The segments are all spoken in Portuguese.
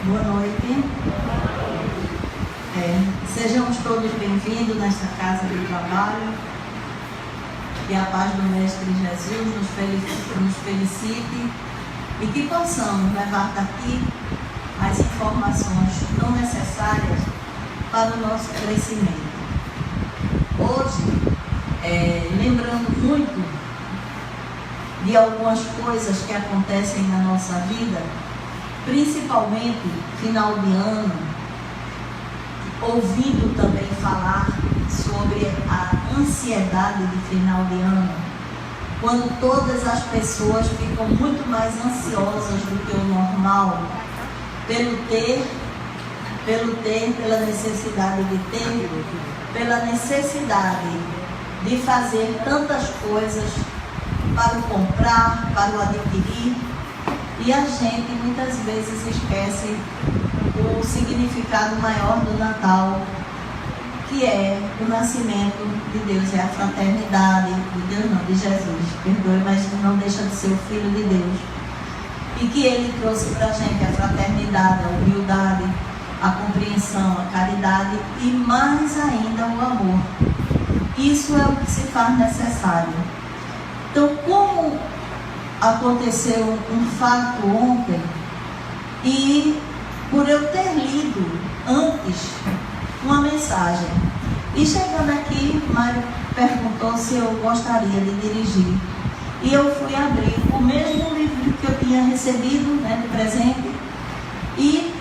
Boa noite. Sejamos todos bem-vindos nesta casa de trabalho. Que a paz do Mestre Jesus nos felicite e que possamos levar daqui as informações tão necessárias para o nosso crescimento. Hoje, lembrando muito de algumas coisas que acontecem na nossa vida, principalmente final de ano, ouvindo também falar sobre a ansiedade de final de ano, quando todas as pessoas ficam muito mais ansiosas do que o normal, pela necessidade de ter, pela necessidade de fazer tantas coisas para o comprar, para o adquirir, e a gente muitas vezes esquece o significado maior do Natal, que é o nascimento de Deus, é a fraternidade de Deus, não, de Jesus, perdoe, mas não deixa de ser o Filho de Deus, e que Ele trouxe para a gente a fraternidade, a humildade, a compreensão, a caridade e mais ainda o amor. Isso é o que se faz necessário. Então, como aconteceu um fato ontem, e por eu ter lido antes uma mensagem, e chegando aqui, Mário perguntou se eu gostaria de dirigir, e eu fui abrir o mesmo livro que eu tinha recebido, de presente, e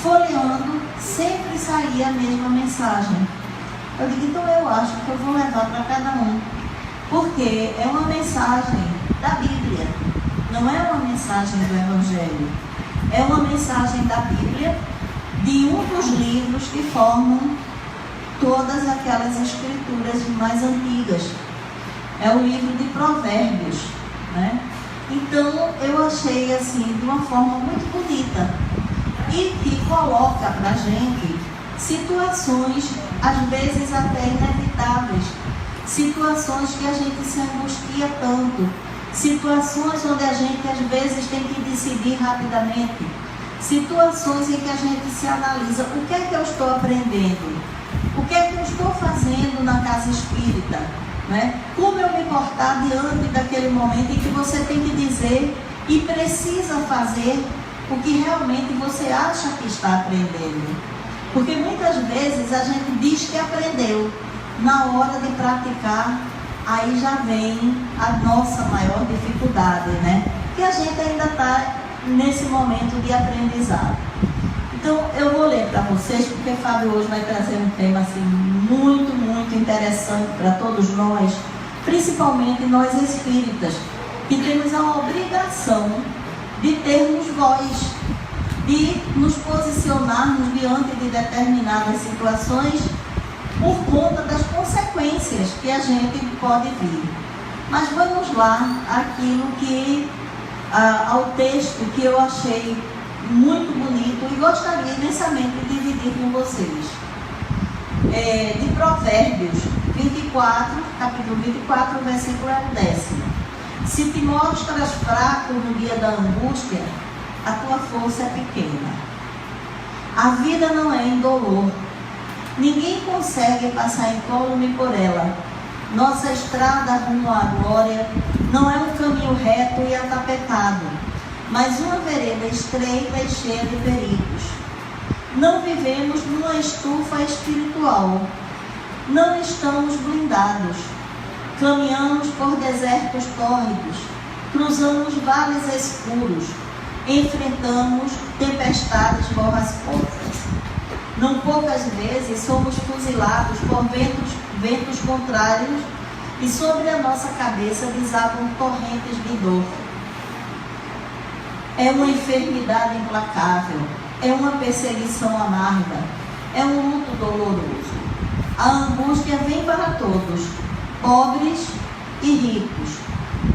folheando, sempre saía a mesma mensagem. Eu digo, então eu acho que eu vou levar para cada um, porque é uma mensagem da Bíblia, não é uma mensagem do Evangelho, é uma mensagem da Bíblia, de um dos livros que formam todas aquelas escrituras mais antigas. É o livro de Provérbios, Então eu achei assim, de uma forma muito bonita, e que coloca para a gente situações, às vezes até inevitáveis, situações que a gente se angustia tanto, situações onde a gente às vezes tem que decidir rapidamente, situações em que a gente se analisa, o que é que eu estou aprendendo, o que é que eu estou fazendo na casa espírita, como eu me portar diante daquele momento em que você tem que dizer e precisa fazer o que realmente você acha que está aprendendo. Porque muitas vezes a gente diz que aprendeu, na hora de praticar, aí já vem a nossa maior dificuldade, que a gente ainda está nesse momento de aprendizado. Então eu vou ler para vocês, porque Fábio hoje vai trazer um tema assim, muito, muito interessante para todos nós, principalmente nós espíritas, que temos a obrigação de termos voz, de nos posicionarmos diante de determinadas situações por conta das consequências que a gente pode vir. Mas vamos lá, aquilo que, ao texto que eu achei muito bonito e gostaria imensamente de dividir com vocês. De Provérbios 24, capítulo 24, versículo 10. Se te mostras fraco no dia da angústia, a tua força é pequena. A vida não é indolor. Ninguém consegue passar incólume por ela. Nossa estrada rumo à glória não é um caminho reto e atapetado, mas uma vereda estreita e cheia de perigos. Não vivemos numa estufa espiritual. Não estamos blindados. Caminhamos por desertos tórridos. Cruzamos vales escuros. Enfrentamos tempestades borrascosas. Não poucas vezes somos fuzilados por ventos contrários e sobre a nossa cabeça desabam torrentes de dor. É uma enfermidade implacável, é uma perseguição amarga, é um luto doloroso. A angústia vem para todos, pobres e ricos,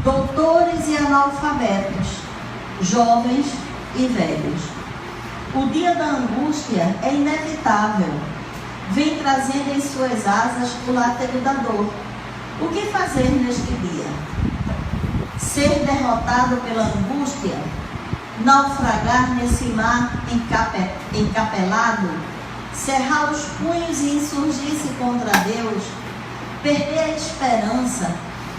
doutores e analfabetos, jovens e velhos. O dia da angústia é inevitável, vem trazendo em suas asas o látego da dor. O que fazer neste dia? Ser derrotado pela angústia naufragar nesse mar encapelado, cerrar os punhos e insurgir-se contra Deus, perder a esperança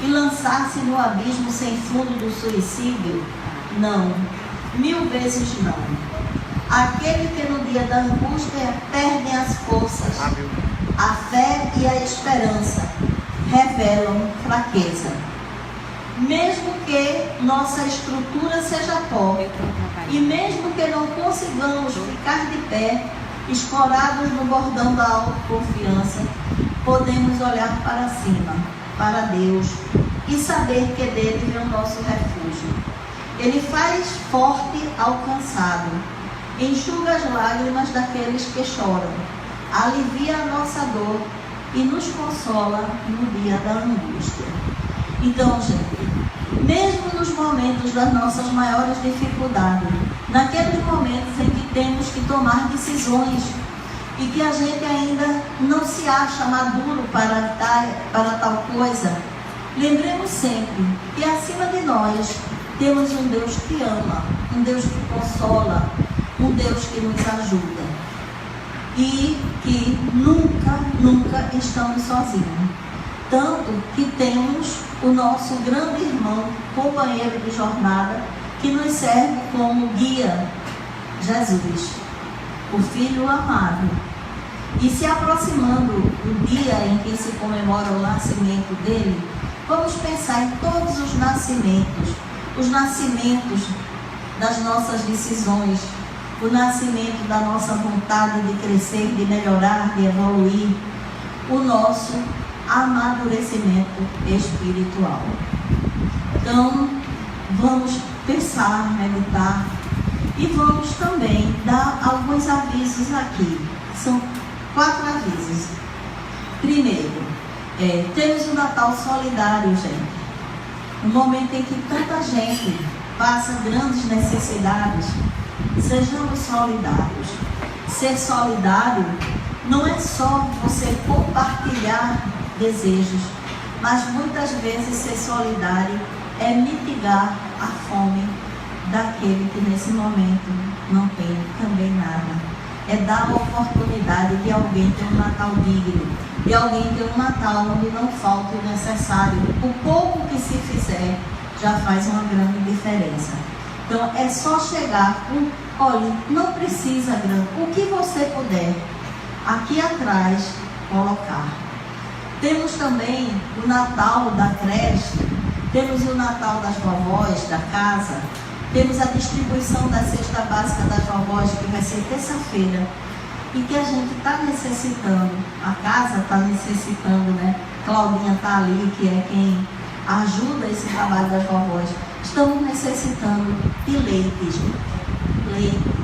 e lançar-se no abismo sem fundo do suicídio? Não, 1000 vezes não. Aquele que no dia da angústia perdem as forças, a fé e a esperança revelam fraqueza. Mesmo que nossa estrutura seja pó, e mesmo que não consigamos ficar de pé, escorados no bordão da autoconfiança, podemos olhar para cima, para Deus, e saber que dele vem o nosso refúgio. Ele faz forte ao cansado, enxuga as lágrimas daqueles que choram, alivia a nossa dor e nos consola no dia da angústia. Então, gente, mesmo nos momentos das nossas maiores dificuldades, naqueles momentos em que temos que tomar decisões e que a gente ainda não se acha maduro para tal coisa, lembremos sempre que acima de nós temos um Deus que ama, um Deus que consola, um Deus que nos ajuda e que nunca estamos sozinhos. Tanto que temos o nosso grande irmão, companheiro de jornada, que nos serve como guia, Jesus, o Filho amado. E se aproximando do dia em que se comemora o nascimento dele, vamos pensar em todos os nascimentos das nossas decisões, o nascimento da nossa vontade de crescer, de melhorar, de evoluir, o nosso amadurecimento espiritual. Então, vamos pensar, meditar e vamos também dar alguns avisos aqui. São 4 avisos. Primeiro, temos o Natal solidário, gente. No momento em que tanta gente passa grandes necessidades, sejamos solidários. Ser solidário não é só você compartilhar desejos, mas muitas vezes ser solidário é mitigar a fome daquele que nesse momento não tem também nada. É dar a oportunidade de alguém ter um Natal digno, de alguém ter um Natal onde não falta o necessário. O pouco que se fizer já faz uma grande diferença. Então é só chegar com, olha, não precisa grande, o que você puder, aqui atrás, colocar. Temos também o Natal da creche, temos o Natal das vovós, da casa, temos a distribuição da cesta básica das vovós, que vai ser terça-feira, e que a gente está necessitando, a casa está necessitando, né? Claudinha está ali, que é quem ajuda esse trabalho das vovós. Estamos necessitando de leite, gente. Leite.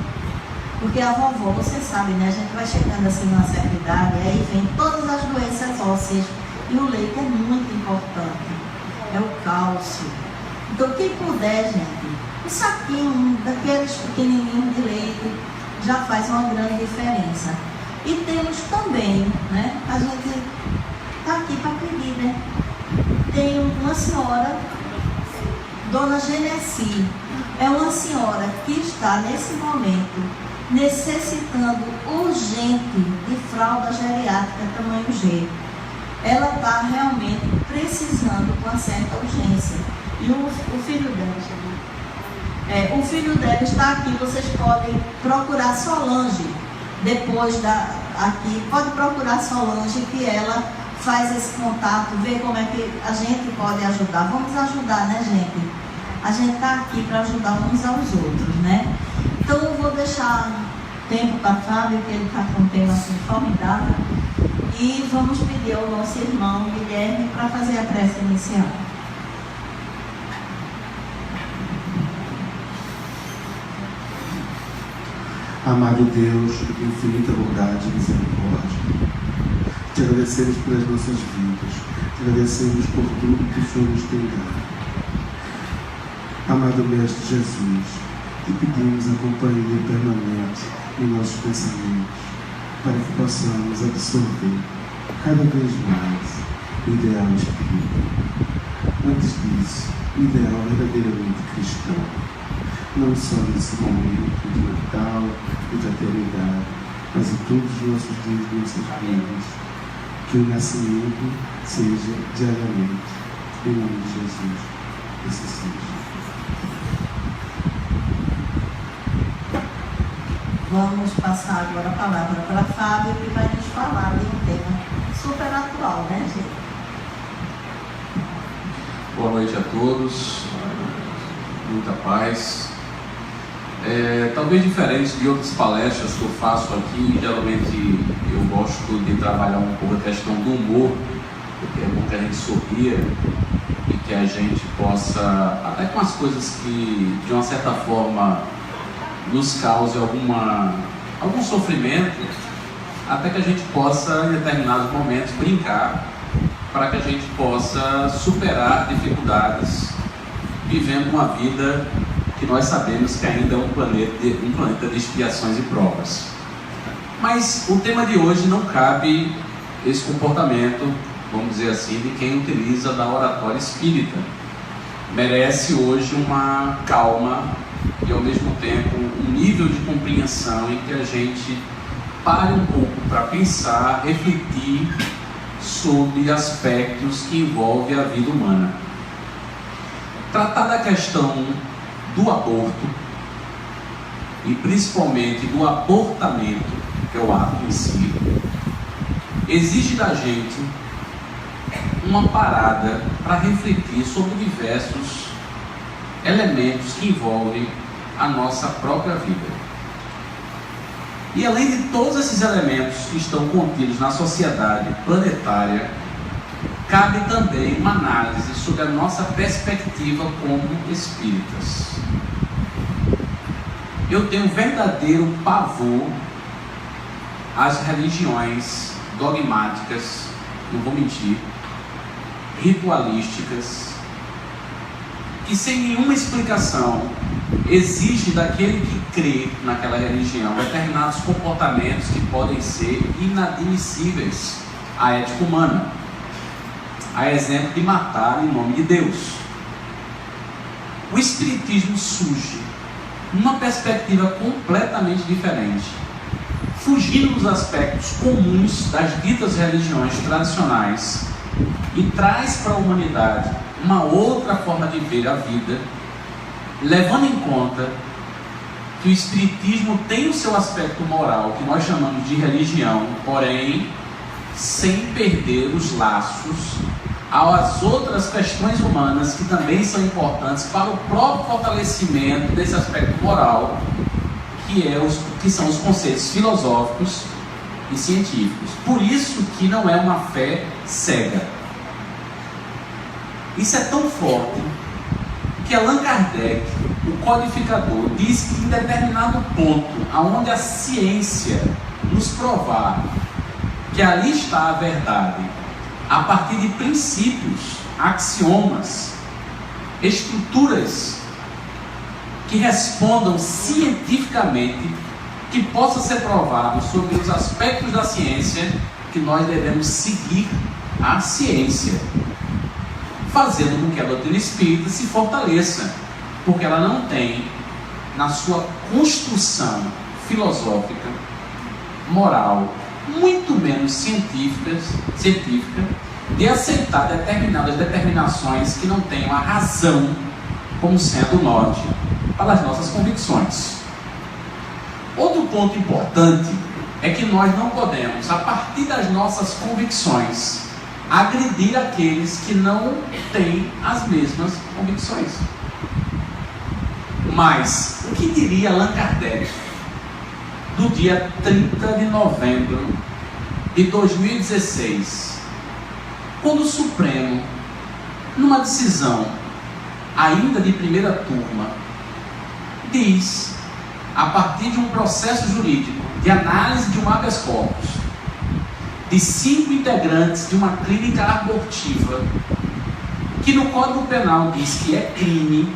Porque a vovó, você sabe, né? A gente vai chegando assim numa certa idade, aí vem todas as doenças ósseas, e o leite é muito importante. É o cálcio. Então, quem puder, gente, um saquinho daqueles pequenininhos de leite já faz uma grande diferença. E temos também, né? A gente está aqui para pedir, né? Tem uma senhora, Dona Genesi, é uma senhora que está nesse momento necessitando urgente de fralda geriátrica tamanho G. Ela está realmente precisando com uma certa urgência. E o filho dela, o filho dela está aqui. Vocês podem procurar Solange depois aqui. Pode procurar Solange, que ela faz esse contato, vê como é que a gente pode ajudar. Vamos ajudar, né, gente? A gente está aqui para ajudar uns aos outros, né? Então eu vou deixar tempo para Fábio, que ele está com um tema assim formidável. E vamos pedir ao nosso irmão Guilherme para fazer a prece inicial. Amado Deus, de infinita bondade e misericórdia, te agradecemos pelas nossas vidas, te agradecemos por tudo que o Senhor nos tem dado. Amado Mestre Jesus, te pedimos a companhia permanente em nossos pensamentos, para que possamos absorver cada vez mais o ideal espírita. Antes disso, o ideal verdadeiramente cristão. não só nesse momento de Natal e de eternidade, mas em todos os nossos dias de nossas vidas. Que o nascimento seja diariamente, em nome de Jesus. Assim seja. Vamos passar agora a palavra para Fábio, que vai nos falar de um tema super atual, né, gente? Boa noite a todos, muita paz. Talvez diferente de outras palestras que eu faço aqui, geralmente eu gosto de trabalhar um pouco a questão do humor, porque é bom que a gente sorria e que a gente possa, até com as coisas que de uma certa forma nos cause algum sofrimento, até que a gente possa em determinados momentos brincar, para que a gente possa superar dificuldades, vivendo uma vida que nós sabemos que ainda é um planeta de expiações e provas. Mas o tema de hoje não cabe esse comportamento, vamos dizer assim, de quem utiliza da oratória espírita. Merece hoje uma calma e ao mesmo tempo um nível de compreensão em que a gente pare um pouco para pensar, refletir sobre aspectos que envolvem a vida humana. Tratar da questão do aborto e principalmente do abortamento, que é o ato em si, exige da gente uma parada para refletir sobre diversos elementos que envolvem a nossa própria vida. E além de todos esses elementos que estão contidos na sociedade planetária, cabe também uma análise sobre a nossa perspectiva como espíritas. Eu tenho verdadeiro pavor às religiões dogmáticas, não vou mentir, ritualísticas, que sem nenhuma explicação exige daquele que crê naquela religião determinados comportamentos que podem ser inadmissíveis à ética humana. A exemplo de matar em nome de Deus. O Espiritismo surge numa perspectiva completamente diferente, fugindo dos aspectos comuns das ditas religiões tradicionais e traz para a humanidade uma outra forma de ver a vida, levando em conta que o Espiritismo tem o seu aspecto moral, que nós chamamos de religião, porém sem perder os laços às outras questões humanas que também são importantes para o próprio fortalecimento desse aspecto moral, que são os conceitos filosóficos e científicos. Por isso que não é uma fé cega. Isso é tão forte que Allan Kardec, o codificador, diz que em determinado ponto, aonde a ciência nos provar que ali está a verdade, a partir de princípios, axiomas, estruturas que respondam cientificamente, que possa ser provado sobre os aspectos da ciência, que nós devemos seguir a ciência, fazendo com que a doutrina espírita se fortaleça, porque ela não tem na sua construção filosófica, moral, muito menos científica, de aceitar determinadas determinações que não tenham a razão como sendo o norte para as nossas convicções. Outro ponto importante é que nós não podemos, a partir das nossas convicções, agredir aqueles que não têm as mesmas convicções. Mas o que diria Allan Kardec do dia 30 de novembro de 2016, quando o Supremo, numa decisão ainda de primeira turma, diz, a partir de um processo jurídico de análise de um habeas corpus, de 5 integrantes de uma clínica abortiva, que no Código Penal diz que é crime.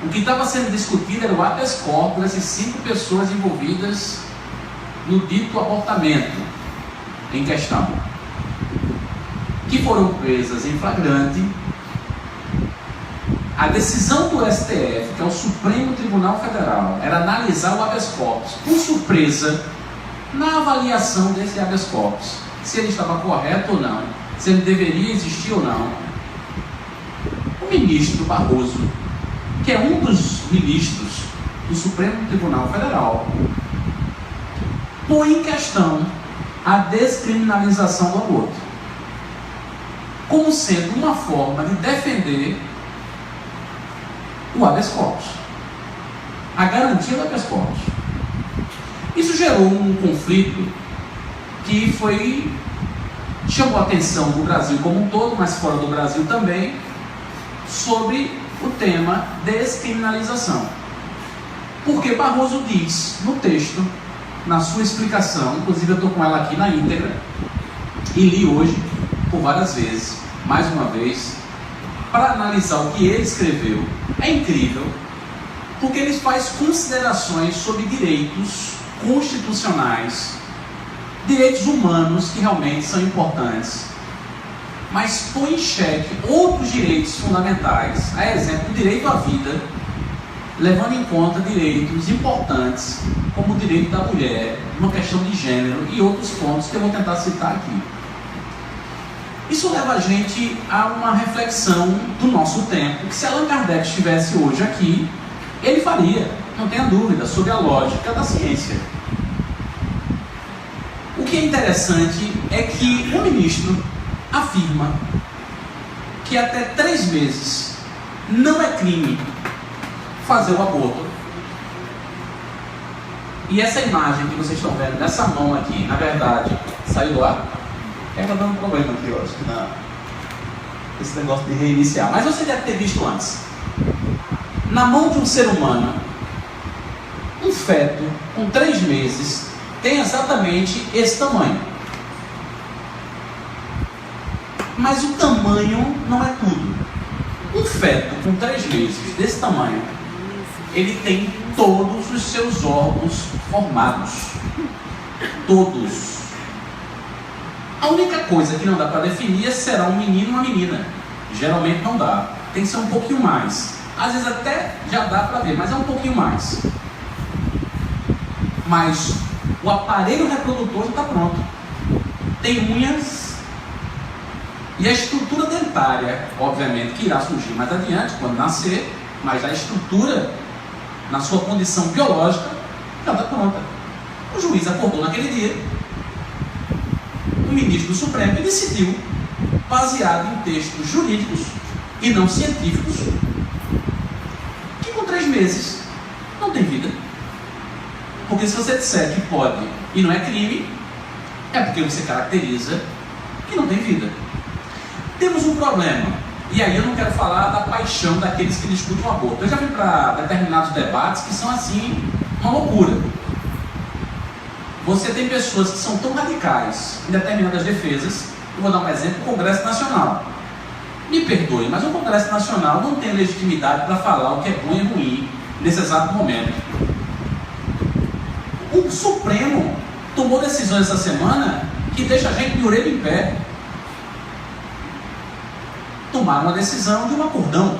O que estava sendo discutido era o habeas corpus dessas 5 pessoas envolvidas no dito abortamento em questão, que foram presas em flagrante a decisão do STF, que é o Supremo Tribunal Federal, era analisar o habeas corpus, por surpresa, na avaliação desse habeas corpus, se ele estava correto ou não, se ele deveria existir ou não, o ministro Barroso, que é um dos ministros do Supremo Tribunal Federal, põe em questão a descriminalização do aborto, como sendo uma forma de defender o habeas corpus, a garantia do habeas corpus. Isso gerou um conflito que chamou a atenção do Brasil como um todo, mas fora do Brasil também, sobre o tema descriminalização. Porque Barroso diz no texto, na sua explicação, inclusive eu estou com ela aqui na íntegra, e li hoje por várias vezes, mais uma vez, para analisar o que ele escreveu. É incrível, porque ele faz considerações sobre direitos constitucionais, direitos humanos que realmente são importantes, mas põe em xeque outros direitos fundamentais, a exemplo, o direito à vida, levando em conta direitos importantes, como o direito da mulher, uma questão de gênero e outros pontos que eu vou tentar citar aqui. Isso leva a gente a uma reflexão do nosso tempo, que se Allan Kardec estivesse hoje aqui, ele faria, não tenha dúvida, sobre a lógica da ciência. O que é interessante é que o ministro afirma que até 3 meses não é crime fazer o aborto. E essa imagem que vocês estão vendo, dessa mão aqui, na verdade, saiu do ar. Está dando problema aqui, eu acho que esse negócio de reiniciar. Mas você deve ter visto antes. Na mão de um ser humano, um feto com 3 meses tem exatamente esse tamanho. Mas o tamanho não é tudo. Um feto com 3 meses desse tamanho, ele tem todos os seus órgãos formados. Todos. A única coisa que não dá para definir é se será um menino ou uma menina. Geralmente não dá. Tem que ser um pouquinho mais. Às vezes até já dá para ver, mas é um pouquinho mais. Mas o aparelho reprodutor já está pronto. Tem unhas. E a estrutura dentária, obviamente, que irá surgir mais adiante, quando nascer, mas a estrutura, na sua condição biológica, já está pronta. O juiz acordou naquele dia, o ministro do Supremo decidiu, baseado em textos jurídicos e não científicos, que com 3 meses não tem vida. Porque se você disser que pode e não é crime, é porque você caracteriza que não tem vida. Temos um problema, e aí eu não quero falar da paixão daqueles que discutem o aborto. Eu já fui para determinados debates que são assim, uma loucura. Você tem pessoas que são tão radicais em determinadas defesas. Eu vou dar um exemplo: o Congresso Nacional. Me perdoe, mas o Congresso Nacional não tem legitimidade para falar o que é bom e ruim nesse exato momento. O Supremo tomou decisões essa semana que deixa a gente de orelha em pé. Tomaram uma decisão de um acordão.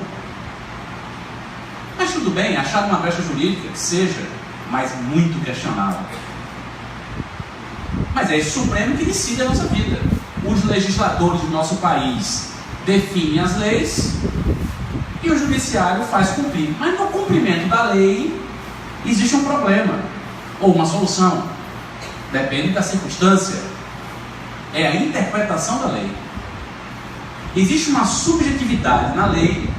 Mas tudo bem, acharam uma brecha jurídica que seja, mas muito questionável. Mas é esse Supremo que decide a nossa vida. Os legisladores do nosso país definem as leis e o judiciário faz cumprir. Mas no cumprimento da lei existe um problema ou uma solução. Depende da circunstância. É a interpretação da lei. Existe uma subjetividade na lei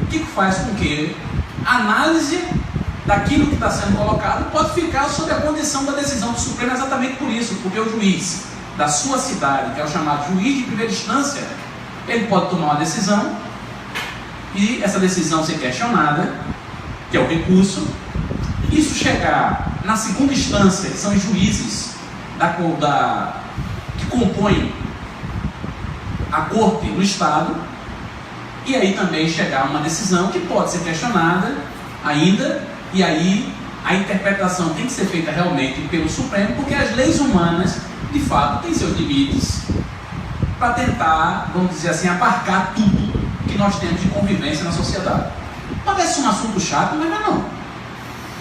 que faz com que a análise daquilo que está sendo colocado pode ficar sob a condição da decisão do Supremo, exatamente por isso, porque o juiz da sua cidade, que é o chamado juiz de primeira instância, ele pode tomar uma decisão e essa decisão ser questionada, que é o recurso. Isso chegar na segunda instância, que são os juízes que compõem a corte no Estado, e aí também chegar a uma decisão que pode ser questionada ainda, e aí a interpretação tem que ser feita realmente pelo Supremo, porque as leis humanas, de fato, têm seus limites para tentar, vamos dizer assim, abarcar tudo que nós temos de convivência na sociedade. Parece um assunto chato, mas não é não.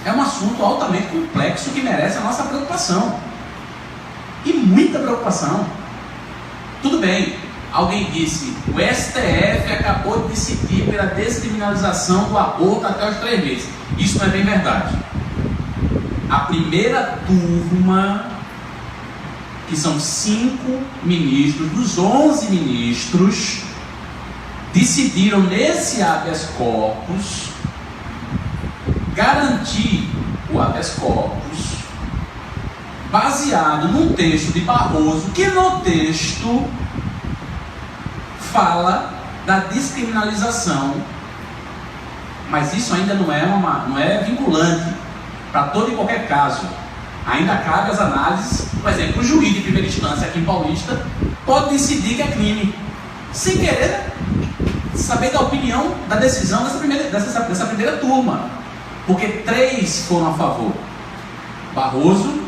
É um assunto altamente complexo que merece a nossa preocupação. E muita preocupação. Tudo bem, alguém disse, o STF acabou de decidir pela descriminalização do aborto até os 3 meses. Isso não é bem verdade. A primeira turma, que são 5 ministros, dos 11 ministros, decidiram nesse habeas corpus garantir o habeas corpus baseado num texto de Barroso, que no texto fala da descriminalização, mas isso ainda não é vinculante para todo e qualquer caso. Ainda cabe as análises. Por exemplo, o juiz de primeira instância aqui em Paulista pode decidir que é crime, sem querer saber da opinião, da decisão dessa primeira turma, porque 3 foram a favor: Barroso,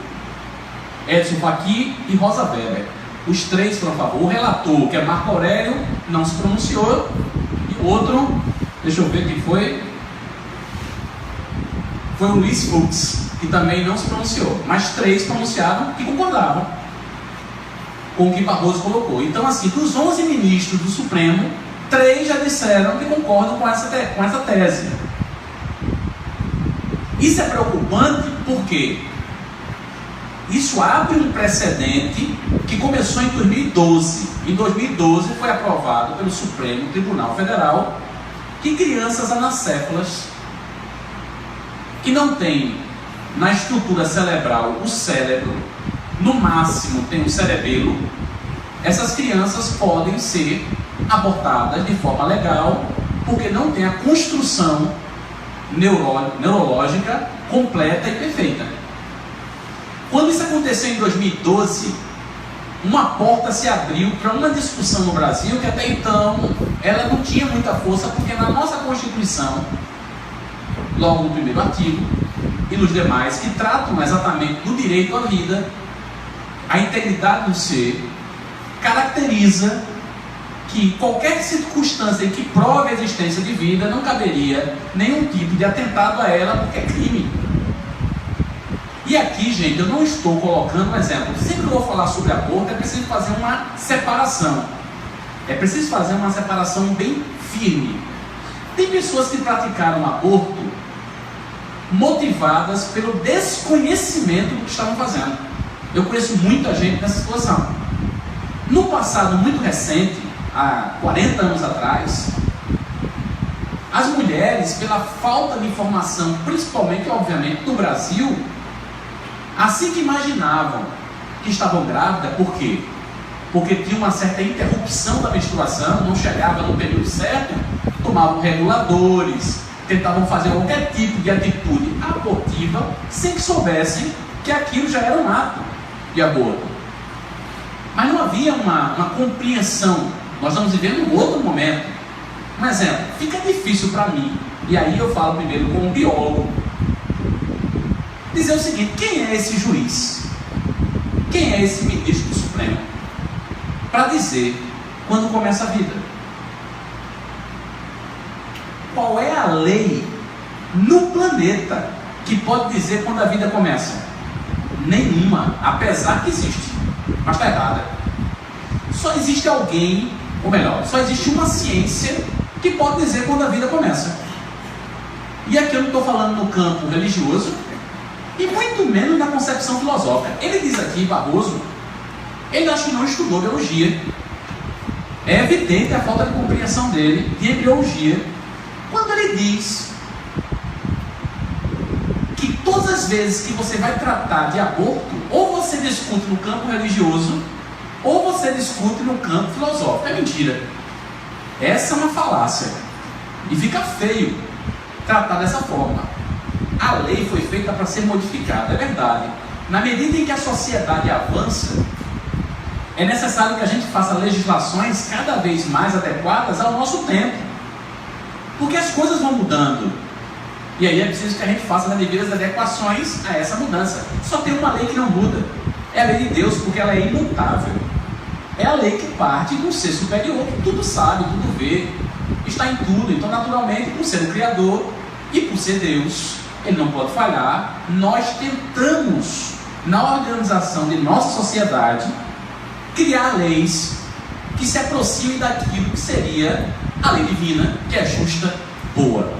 Edson Fachin e Rosa Weber. Os 3 foram a favor. O relator, que é Marco Aurélio, não se pronunciou, e o outro, deixa eu ver quem foi o Luiz Fux, que também não se pronunciou, mas 3 pronunciaram que concordavam com o que Barroso colocou. Então, assim, dos 11 ministros do Supremo, 3 já disseram que concordam com essa tese. Isso é preocupante porque isso abre um precedente que começou em 2012. Em 2012 foi aprovado pelo Supremo Tribunal Federal que crianças anacéfalas que não têm na estrutura cerebral o cérebro, no máximo tem o cerebelo, essas crianças podem ser abortadas de forma legal, porque não tem a construção neurológica completa e perfeita. Quando isso aconteceu em 2012, uma porta se abriu para uma discussão no Brasil que até então ela não tinha muita força, porque na nossa Constituição, logo no primeiro artigo, e nos demais, que tratam exatamente do direito à vida, a integridade do ser, caracteriza que qualquer circunstância em que prove a existência de vida não caberia nenhum tipo de atentado a ela, porque é crime. E aqui, gente, eu não estou colocando um exemplo. Sempre que eu vou falar sobre aborto, é preciso fazer uma separação. É preciso fazer uma separação bem firme. Tem pessoas que praticaram aborto motivadas pelo desconhecimento do que estavam fazendo. Eu conheço muita gente nessa situação. No passado muito recente, há 40 anos atrás, as mulheres, pela falta de informação, principalmente, obviamente, no Brasil, assim que imaginavam que estavam grávidas, por quê? Porque tinha uma certa interrupção da menstruação, não chegava no período certo, tomavam reguladores, tentavam fazer qualquer tipo de atitude abortiva, sem que soubessem que aquilo já era um ato de aborto. Mas não havia uma compreensão. Nós estamos vivendo um outro momento. Um exemplo, fica difícil para mim, e aí eu falo primeiro como biólogo, dizer o seguinte: quem é esse juiz? Quem é esse ministro do Supremo? Para dizer quando começa a vida. Qual é a lei no planeta que pode dizer quando a vida começa? Nenhuma, apesar que existe, mas está errada. Só existe alguém, ou melhor, só existe uma ciência que pode dizer quando a vida começa. E aqui eu não estou falando no campo religioso, e muito menos na concepção filosófica. Ele diz aqui, Barroso, ele acho que não estudou biologia. É evidente a falta de compreensão dele de embriologia, quando ele diz que todas as vezes que você vai tratar de aborto, ou você discute no campo religioso, ou você discute no campo filosófico. É mentira. Essa é uma falácia. E fica feio tratar dessa forma. A lei foi feita para ser modificada, é verdade. Na medida em que a sociedade avança, é necessário que a gente faça legislações cada vez mais adequadas ao nosso tempo. Porque as coisas vão mudando. E aí é preciso que a gente faça as devidas adequações a essa mudança. Só tem uma lei que não muda. É a lei de Deus, porque ela é imutável. É a lei que parte de um ser superior, que tudo sabe, tudo vê. está em tudo. Então, naturalmente, por ser o Criador e por ser Deus, Ele não pode falhar. Nós tentamos, na organização de nossa sociedade, criar leis que se aproximem daquilo que seria a lei divina, que é justa, boa.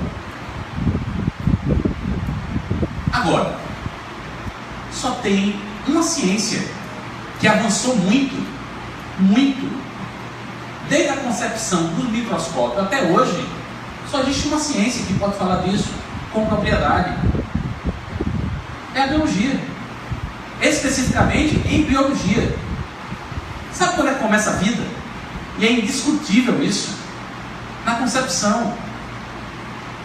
Agora, só tem uma ciência que avançou muito, desde a concepção do microscópio até hoje. Só existe uma ciência que pode falar disso com propriedade. É a biologia. Especificamente em biologia. Sabe quando é que começa a vida? E é indiscutível isso. Na concepção.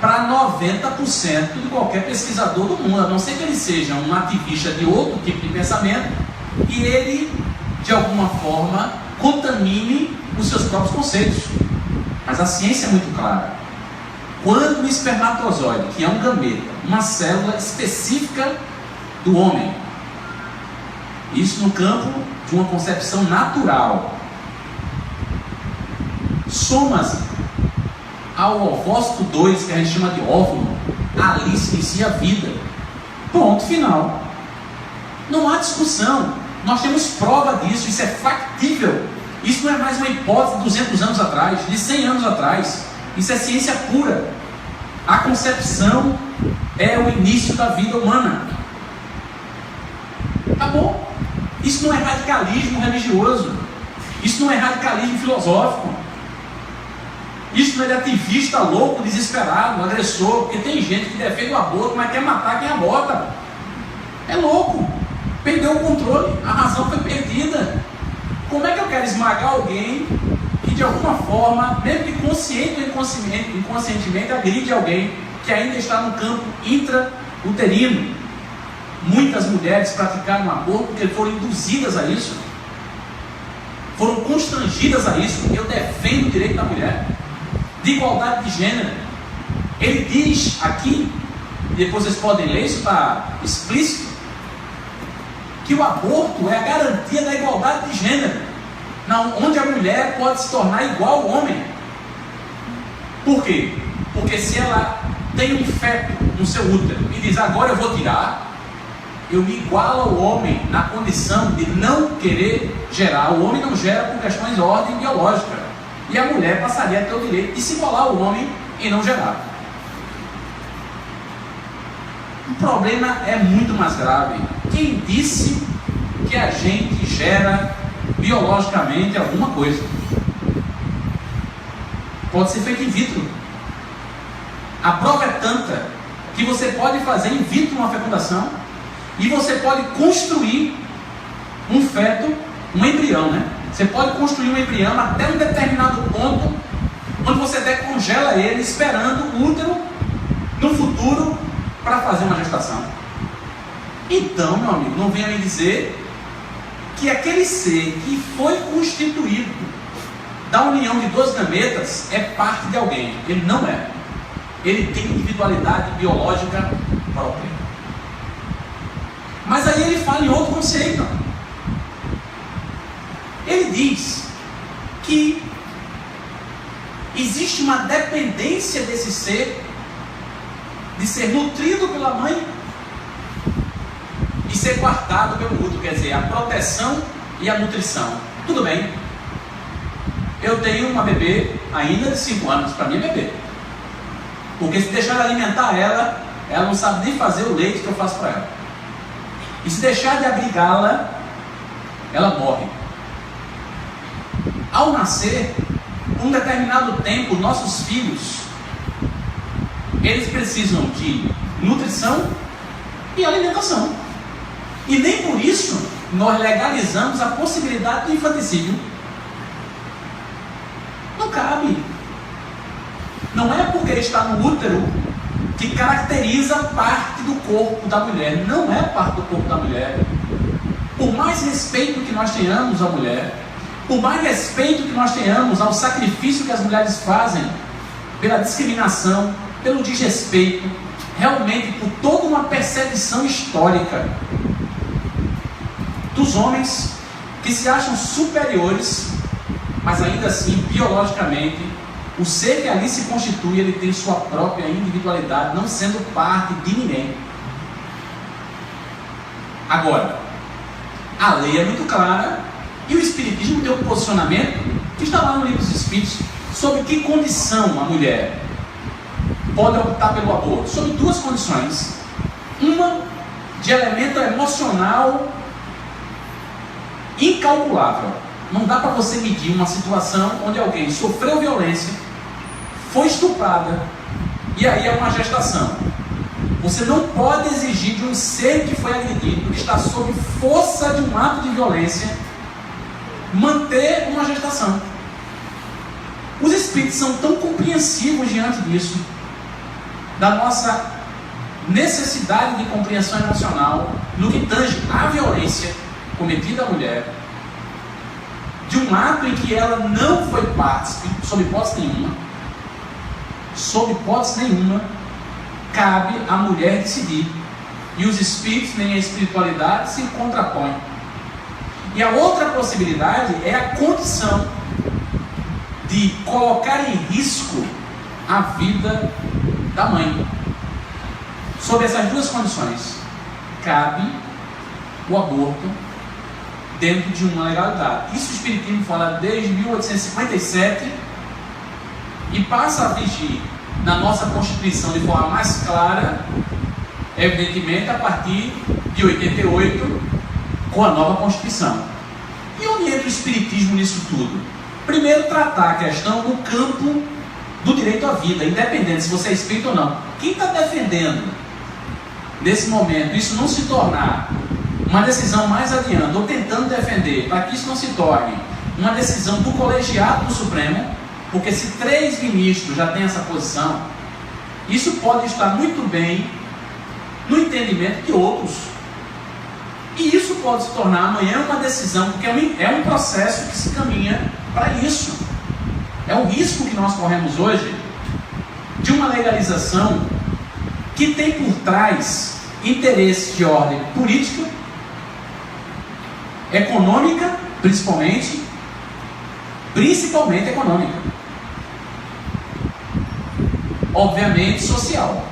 Para 90% de qualquer pesquisador do mundo, a não ser que ele seja um ativista de outro tipo de pensamento e ele, de alguma forma, contamine os seus próprios conceitos. Mas a ciência é muito clara. Quando o espermatozoide, que é um gameta, uma célula específica do homem, isso no campo de uma concepção natural, soma-se ao ovócito 2, que a gente chama de óvulo, ali se inicia a vida. Ponto final. Não há discussão. Nós temos prova disso, isso é factível. Isso não é mais uma hipótese de 200 anos atrás, de 100 anos atrás. Isso é ciência pura. A concepção é o início da vida humana. Acabou. Isso não é radicalismo religioso. Isso não é radicalismo filosófico. Isso não é de ativista louco, desesperado, agressor, porque tem gente que defende o aborto, mas quer matar quem aborta. É louco. Perdeu o controle, a razão foi perdida. Como é que eu quero esmagar alguém que de alguma forma, mesmo que consciente ou inconscientemente, agride alguém que ainda está no campo intrauterino? Muitas mulheres praticaram aborto porque foram induzidas a isso, foram constrangidas a isso. Eu defendo o direito da mulher, de igualdade de gênero. Ele diz aqui, e depois vocês podem ler, isso está explícito, que o aborto é a garantia da igualdade de gênero, onde a mulher pode se tornar igual ao homem. Por quê? Porque se ela tem um feto no seu útero e diz, agora eu vou tirar, eu me igualo ao homem na condição de não querer gerar. O homem não gera por questões de ordem biológica, e a mulher passaria a ter o direito de se igualar ao homem e não gerar. O problema é muito mais grave. Quem disse que a gente gera biologicamente alguma coisa? Pode ser feito in vitro. A prova é tanta que você pode fazer in vitro uma fecundação e você pode construir um feto, um embrião, né? Você pode construir um embrião até um determinado ponto, onde você decongela ele, esperando o útero no futuro para fazer uma gestação. Então, meu amigo, não venha me dizer que aquele ser que foi constituído da união de dois gametas é parte de alguém. Ele não é. Ele tem individualidade biológica própria. Mas aí ele fala em outro conceito. Ele diz que existe uma dependência desse ser, de ser nutrido pela mãe e ser guardado pelo útero, quer dizer, a proteção e a nutrição. Tudo bem. Eu tenho uma bebê ainda de 5 anos, para mim é bebê. Porque se deixar de alimentar ela, ela não sabe nem fazer o leite que eu faço para ela. E se deixar de abrigá-la, ela morre. Ao nascer, um determinado tempo, nossos filhos, eles precisam de nutrição e alimentação. E nem por isso nós legalizamos a possibilidade do infanticídio. Não cabe. Não é porque ele está no útero que caracteriza parte do corpo da mulher. Não é parte do corpo da mulher. Por mais respeito que nós tenhamos à mulher, por mais respeito que nós tenhamos ao sacrifício que as mulheres fazem, pela discriminação, pelo desrespeito, realmente por toda uma perseguição histórica dos homens que se acham superiores, mas ainda assim, biologicamente, O ser que ali se constitui, ele tem sua própria individualidade, não sendo parte de ninguém. Agora, a lei é muito clara e o Espiritismo tem um posicionamento que está lá no Livro dos Espíritos sobre que condição a mulher pode optar pelo aborto. Sobre duas condições. Uma de elemento emocional incalculável. Não dá para você medir uma situação onde alguém sofreu violência, foi estuprada e aí é uma gestação. Você não pode exigir de um ser que foi agredido, que está sob força de um ato de violência, manter uma gestação. Os espíritos são tão compreensivos diante disso, da nossa necessidade de compreensão emocional no que tange à violência cometida à mulher, de um ato em que ela não foi parte, sob hipótese nenhuma, cabe à mulher decidir. E os espíritos, nem a espiritualidade, se contrapõem. E a outra possibilidade é a condição de colocar em risco a vida da mãe. Sob essas duas condições, cabe o aborto dentro de uma legalidade. Isso o Espiritismo fala desde 1857 e passa a vigir na nossa Constituição de forma mais clara, evidentemente a partir de 88, com a nova Constituição. E onde entra o Espiritismo nisso tudo? Primeiro, tratar a questão no campo do direito à vida, independente se você é espírita ou não. Quem está defendendo, nesse momento, isso não se tornar uma decisão mais adiante, ou tentando defender, para que isso não se torne uma decisão do colegiado do Supremo, porque se 3 ministros já têm essa posição, isso pode estar muito bem no entendimento de outros. E isso pode se tornar amanhã uma decisão, porque é um processo que se caminha para isso. É o risco que nós corremos hoje de uma legalização que tem por trás interesses de ordem política, econômica, principalmente econômica. Obviamente social,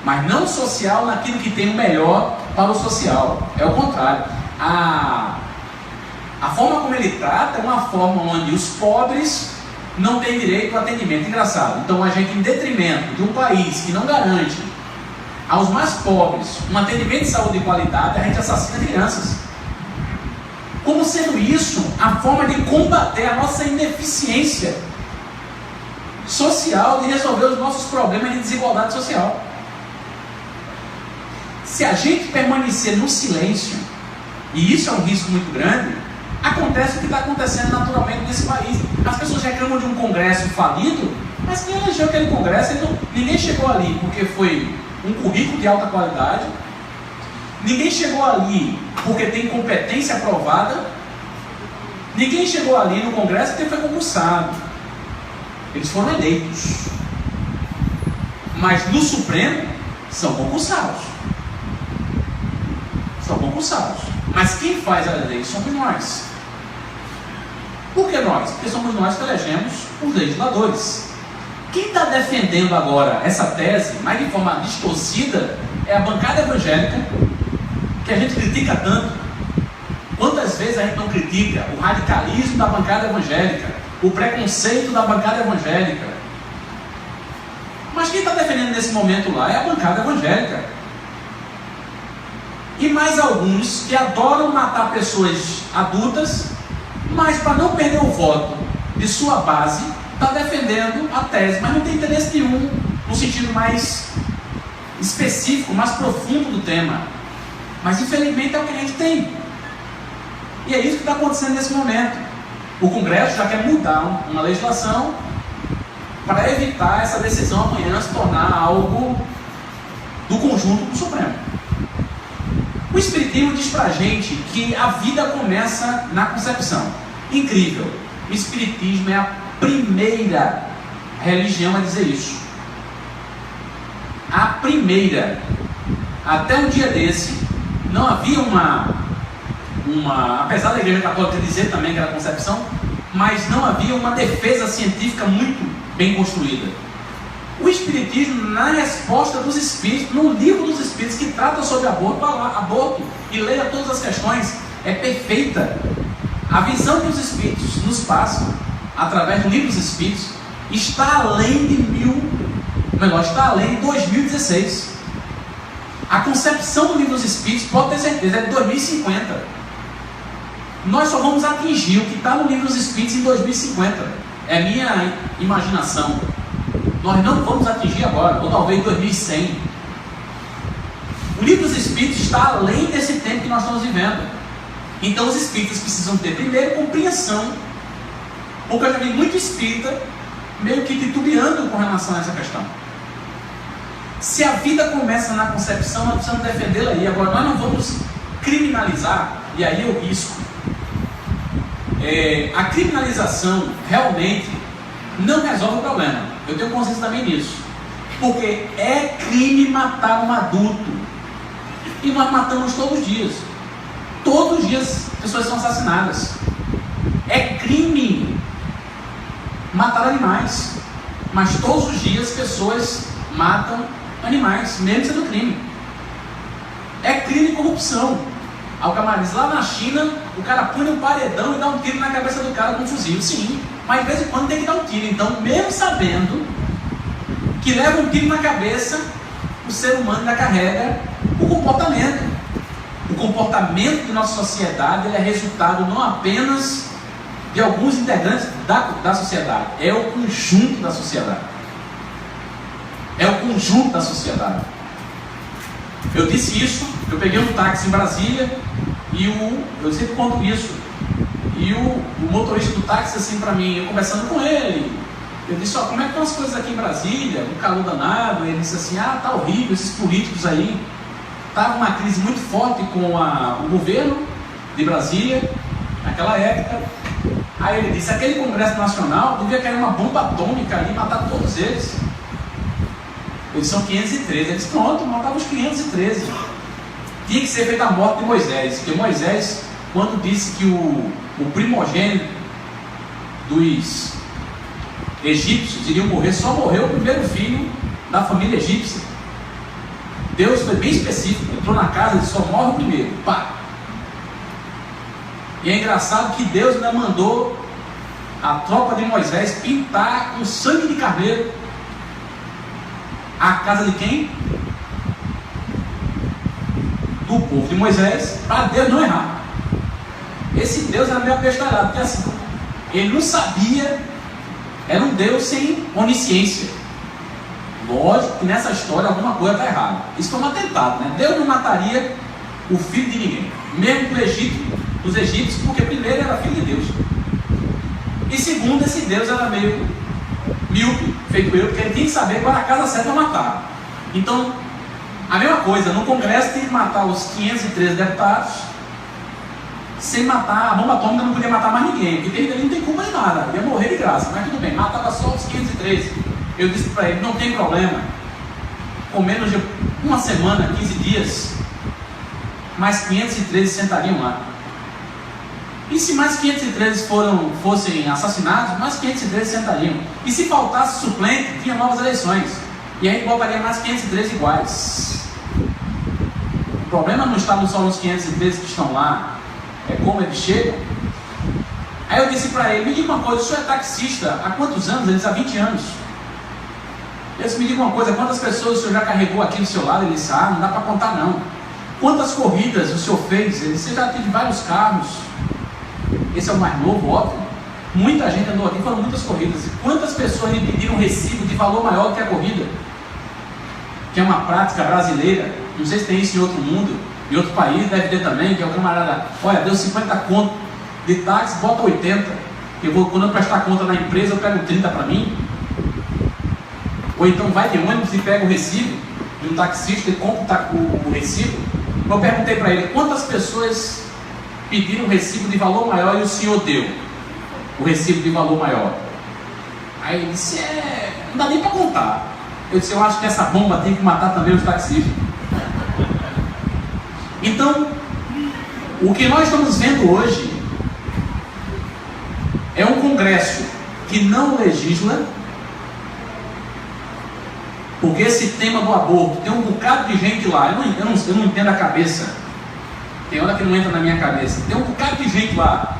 mas não social naquilo que tem o melhor para o social. É o contrário. A forma como ele trata é uma forma onde os pobres não têm direito ao atendimento. Engraçado. Então a gente, em detrimento de um país que não garante aos mais pobres um atendimento de saúde de qualidade, a gente assassina crianças. Como sendo isso a forma de combater a nossa ineficiência social, de resolver os nossos problemas de desigualdade social. Se a gente permanecer no silêncio, e isso é um risco muito grande, acontece o que está acontecendo naturalmente nesse país. As pessoas reclamam de um congresso falido, mas quem elegeu aquele congresso, ninguém chegou ali porque foi um currículo de alta qualidade, ninguém chegou ali porque tem competência aprovada, ninguém chegou ali no congresso porque foi concursado. Eles foram eleitos, mas no Supremo são concursados. Mas quem faz a lei somos nós. Por que nós? Porque somos nós que elegemos os legisladores. Quem está defendendo agora essa tese, mas de forma distorcida, é a bancada evangélica, que a gente critica tanto. Quantas vezes a gente não critica o radicalismo da bancada evangélica, o preconceito da bancada evangélica? Mas quem está defendendo nesse momento lá é a bancada evangélica. E mais alguns que adoram matar pessoas adultas, mas para não perder o voto de sua base, está defendendo a tese, mas não tem interesse nenhum no sentido mais específico, mais profundo do tema. Mas infelizmente é o que a gente tem. E é isso que está acontecendo nesse momento. O Congresso já quer mudar uma legislação para evitar essa decisão amanhã se tornar algo do conjunto do Supremo. O Espiritismo diz para a gente que a vida começa na concepção. Incrível. O Espiritismo é a primeira religião a dizer isso. A primeira. Até um dia desse, não havia apesar da Igreja Católica dizer também que era concepção, mas não havia uma defesa científica muito bem construída. O Espiritismo, na resposta dos Espíritos, no livro dos Espíritos, que trata sobre aborto, vai lá, aborto, e leia todas as questões, é perfeita. A visão que os Espíritos nos passam, através do livro dos Espíritos, está além está além de 2016. A concepção do livro dos Espíritos, pode ter certeza, é de 2050. Nós só vamos atingir o que está no livro dos Espíritos em 2050. É minha imaginação. Nós não vamos atingir agora, ou talvez em 2100. O livro dos Espíritos está além desse tempo que nós estamos vivendo. Então os espíritas precisam ter, primeiro, compreensão. Porque eu já vi muito espírita meio que titubeando com relação a essa questão. Se a vida começa na concepção, nós precisamos defendê-la aí. Agora, nós não vamos criminalizar, e aí eu risco. A criminalização realmente não resolve o problema. Eu tenho consciência também nisso. Porque é crime matar um adulto. E nós matamos todos os dias. Todos os dias pessoas são assassinadas. É crime matar animais. Mas todos os dias pessoas matam animais, mesmo sendo crime. É crime e corrupção. Ao camarada diz, lá na China, o cara põe um paredão e dá um tiro na cabeça do cara com um fuzil. Sim, mas de vez em quando tem que dar um tiro. Então, mesmo sabendo que leva um tiro na cabeça, o ser humano ainda carrega o comportamento. O comportamento de nossa sociedade ele é resultado não apenas de alguns integrantes da sociedade, é o conjunto da sociedade. É o conjunto da sociedade. Eu disse isso, eu peguei um táxi em Brasília e eu sempre conto isso. E o motorista do táxi assim para mim, eu conversando com ele, eu disse, como é que estão as coisas aqui em Brasília, um calor danado? Ele disse assim, tá horrível, esses políticos aí. Estava uma crise muito forte com o governo de Brasília, naquela época. Aí ele disse, aquele Congresso Nacional devia cair uma bomba atômica ali e matar todos eles. Eles são 513. Ele disse, pronto, matava os 513. Tinha que ser feita a morte de Moisés. Porque Moisés, quando disse que o primogênito dos egípcios iriam morrer, só morreu o primeiro filho da família egípcia. Deus foi bem específico, entrou na casa e disse, só morre o primeiro. Pá! E é engraçado que Deus ainda mandou a tropa de Moisés pintar com sangue de carneiro a casa de quem? Do povo de Moisés, para Deus não errar. Esse Deus era meio apestalhado, porque assim, ele não sabia, era um Deus sem onisciência. Lógico que nessa história alguma coisa está errada. Isso foi um atentado, né? Deus não mataria o filho de ninguém, mesmo dos egípcios, porque primeiro era filho de Deus. E segundo, esse Deus era meio míope, feito eu, porque ele tinha que saber qual era a casa certa para matar. Então, a mesma coisa, no Congresso tem que matar os 513 deputados, sem matar, a bomba atômica não podia matar mais ninguém, porque ele não tem culpa de nada, ia morrer de graça, mas tudo bem, matava só os 513. Eu disse para ele, não tem problema, com menos de uma semana, 15 dias, mais 513 sentariam lá. E se mais 513 fossem assassinados, mais 513 sentariam. E se faltasse suplente, tinha novas eleições. E aí botaria mais 513 iguais. O problema não está só nos 513 que estão lá, é como eles chegam. Aí eu disse para ele, me diga uma coisa, o senhor é taxista há quantos anos? Ele disse, há 20 anos. Eu disse, me diga uma coisa, quantas pessoas o senhor já carregou aqui do seu lado? Ele disse, não dá para contar não. Quantas corridas o senhor fez? Ele disse, você já teve vários carros. Esse é o mais novo, óbvio. Muita gente andou aqui, foram muitas corridas. E quantas pessoas lhe pediram um recibo de valor maior do que a corrida? Que é uma prática brasileira. Não sei se tem isso em outro mundo, em outro país, deve ter também, que é o camarada, olha, deu 50 conto de táxi, bota 80. Quando eu prestar conta na empresa, eu pego 30 para mim. Ou então vai de ônibus e pega o recibo de um taxista e compra o recibo. Eu perguntei para ele, quantas pessoas pediram um recibo de valor maior e o senhor deu o recibo de valor maior? Aí ele disse, não dá nem para contar. Eu disse, eu acho que essa bomba tem que matar também os taxistas. Então, o que nós estamos vendo hoje é um Congresso que não legisla, Porque esse tema do aborto, tem um bocado de gente lá, eu não entendo a cabeça, tem hora que não entra na minha cabeça, tem um bocado de gente lá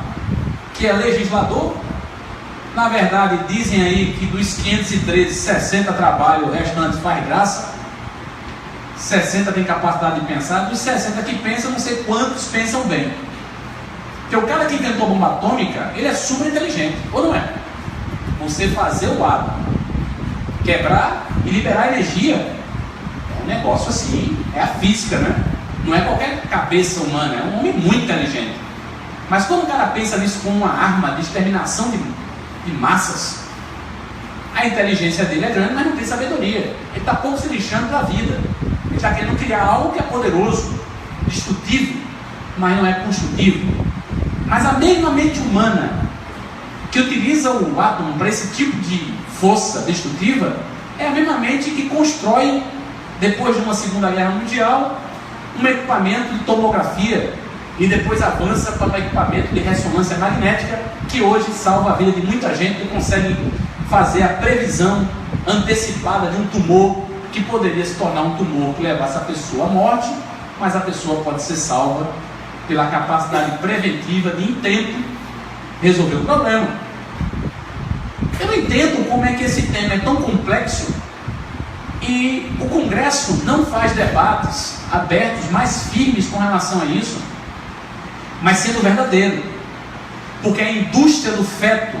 que é legislador. Na verdade, dizem aí que dos 513, 60 trabalham, o restante faz graça, 60 tem capacidade de pensar, dos 60 que pensam, não sei quantos pensam bem. Porque o cara que inventou a bomba atômica, ele é super inteligente, ou não é? Você fazer o átomo quebrar e liberar energia é um negócio assim, é a física, né? Não é qualquer cabeça humana, é um homem muito inteligente. Mas quando o cara pensa nisso como uma arma de exterminação de massas, a inteligência dele é grande, mas não tem sabedoria. Ele está pouco se lixando para a vida. Ele está querendo criar algo que é poderoso, destrutivo, mas não é construtivo. Mas a mesma mente humana que utiliza o átomo para esse tipo de força destrutiva é a mesma mente que constrói, depois de uma Segunda Guerra Mundial, um equipamento de tomografia e depois avança para um equipamento de ressonância magnética que hoje salva a vida de muita gente e consegue fazer a previsão antecipada de um tumor que poderia se tornar um tumor que levasse a pessoa à morte, mas a pessoa pode ser salva pela capacidade preventiva de, em tempo, resolver o problema. Eu não entendo como é que esse tema é tão complexo e o Congresso não faz debates abertos, mais firmes com relação a isso, mas sendo verdadeiro. Porque a indústria do feto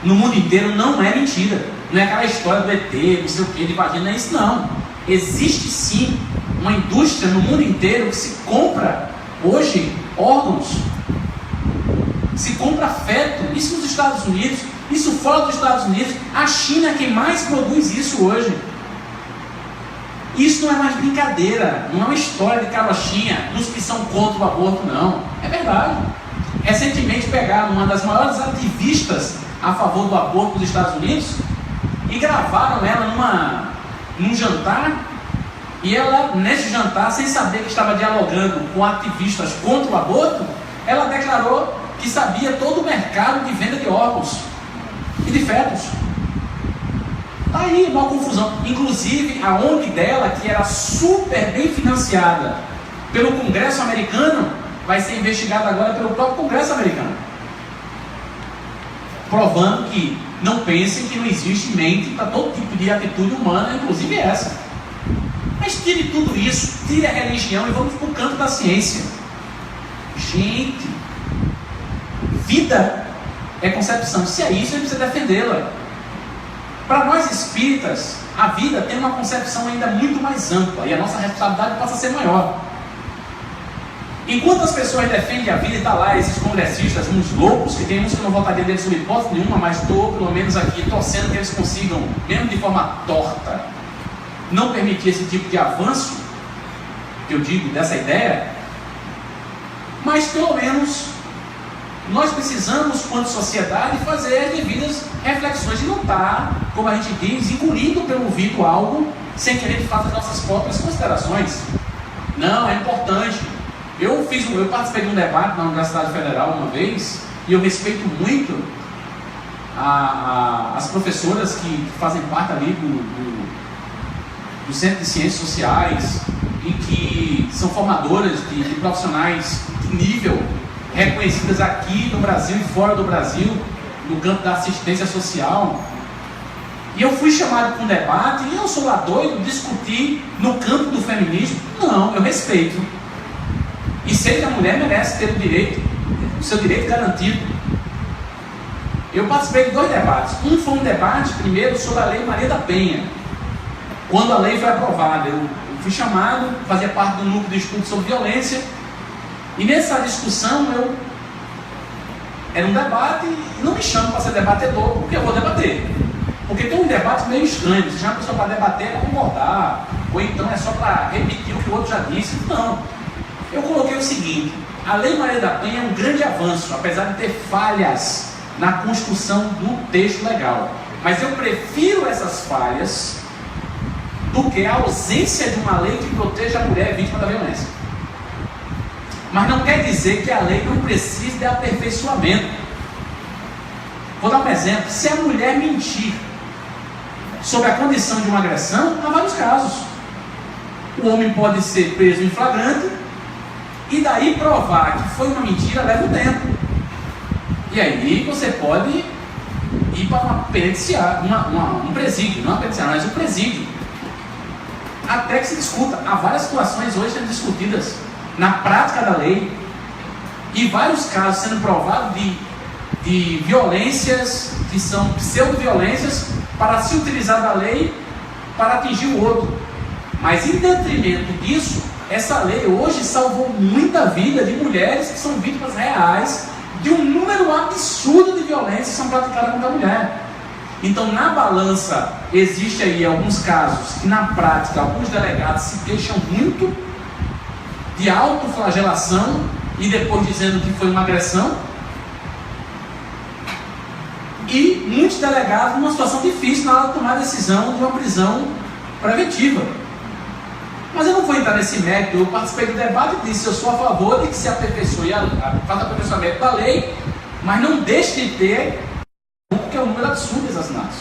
no mundo inteiro não é mentira. Não é aquela história do ET, não sei o que, de vagina, não é isso não. Existe sim uma indústria no mundo inteiro que se compra hoje órgãos, se compra feto, isso nos Estados Unidos, isso fora dos Estados Unidos. A China é quem mais produz isso hoje. Isso não é mais brincadeira, não é uma história de carochinha nos que são contra o aborto, não. É verdade. Recentemente pegaram uma das maiores ativistas a favor do aborto dos Estados Unidos e gravaram ela num jantar, e ela, nesse jantar, sem saber que estava dialogando com ativistas contra o aborto, ela declarou que sabia todo o mercado de venda de órgãos e de fetos. Está aí uma confusão. Inclusive a ONG dela, que era super bem financiada pelo Congresso americano, vai ser investigada agora pelo próprio Congresso americano, provando que não pensem que não existe mente para todo tipo de atitude humana, inclusive essa. Mas tire tudo isso, tire a religião e vamos para o campo da ciência. Gente, vida é concepção. Se é isso, a gente precisa defendê-la. Para nós espíritas, a vida tem uma concepção ainda muito mais ampla e a nossa responsabilidade passa a ser maior. Enquanto as pessoas defendem a vida, e está lá esses congressistas, uns loucos, que tem uns que não votariam deles sob hipótese nenhuma, mas estou pelo menos aqui torcendo que eles consigam, mesmo de forma torta, não permitir esse tipo de avanço, que eu digo, dessa ideia. Mas pelo menos nós precisamos, quanto sociedade, fazer as devidas reflexões e não estar, como a gente diz, engolido pelo ouvido algo sem que a gente faça as nossas próprias considerações. Não, é importante. Eu participei de um debate na Universidade Federal uma vez, e eu respeito muito as professoras que fazem parte ali do Centro de Ciências Sociais e que são formadoras de profissionais de nível, reconhecidas aqui no Brasil e fora do Brasil, no campo da assistência social. E eu fui chamado para um debate e eu sou lá doido discutir no campo do feminismo. Não, eu respeito. E sei que a mulher merece ter o seu direito garantido. Eu participei de 2 debates. Um foi um debate, primeiro, sobre a Lei Maria da Penha. Quando a lei foi aprovada, eu fui chamado, fazia parte do núcleo de estudo sobre violência. E nessa discussão, era um debate, e não me chamo para ser debatedor, porque eu vou debater. Porque tem um debate meio estranho, você chama a pessoa para debater, para concordar, ou então é só para repetir o que o outro já disse. Não. Eu coloquei o seguinte: a Lei Maria da Penha é um grande avanço, apesar de ter falhas na construção do texto legal. Mas eu prefiro essas falhas do que a ausência de uma lei que proteja a mulher vítima da violência. Mas não quer dizer que a lei não precise de aperfeiçoamento. Vou dar um exemplo. Se a mulher mentir sobre a condição de uma agressão, há vários casos. O homem pode ser preso em flagrante e daí provar que foi uma mentira leva um tempo. E aí você pode ir para uma periciar, um presídio, não uma periciar, mas um presídio. Até que se discuta. Há várias situações hoje sendo discutidas na prática da lei e vários casos sendo provados de violências que são pseudo-violências para se utilizar da lei para atingir o outro. Mas em detrimento disso, essa lei hoje salvou muita vida de mulheres que são vítimas reais de um número absurdo de violências que são praticadas contra a mulher. Então, na balança, existe aí alguns casos que, na prática, alguns delegados se queixam muito de autoflagelação e depois dizendo que foi uma agressão. E muitos delegados numa situação difícil na hora de tomar a decisão de uma prisão preventiva. Mas eu não vou entrar nesse mérito. Eu participei do debate e disse: eu sou a favor de que se aperfeiçoe faça aperfeiçoamento da lei, mas não deixe de ter, porque é um número absurdo de assassinatos.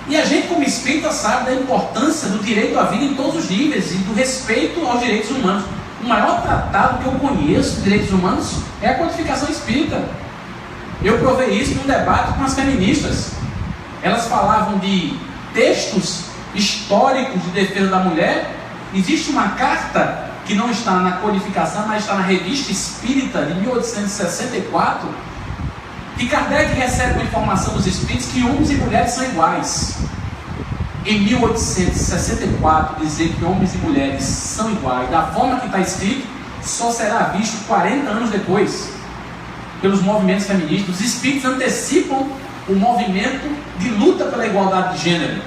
E a gente, como espírita, sabe da importância do direito à vida em todos os níveis e do respeito aos direitos humanos. O maior tratado que eu conheço de direitos humanos é a Codificação Espírita. Eu provei isso num debate com as feministas. Elas falavam de textos históricos de defesa da mulher. Existe uma carta que não está na codificação, mas está na Revista Espírita de 1864, que Kardec recebe uma informação dos espíritos que homens e mulheres são iguais. Em 1864, dizer que homens e mulheres são iguais, da forma que está escrito, só será visto 40 anos depois, pelos movimentos feministas. Os espíritos antecipam o movimento de luta pela igualdade de gênero.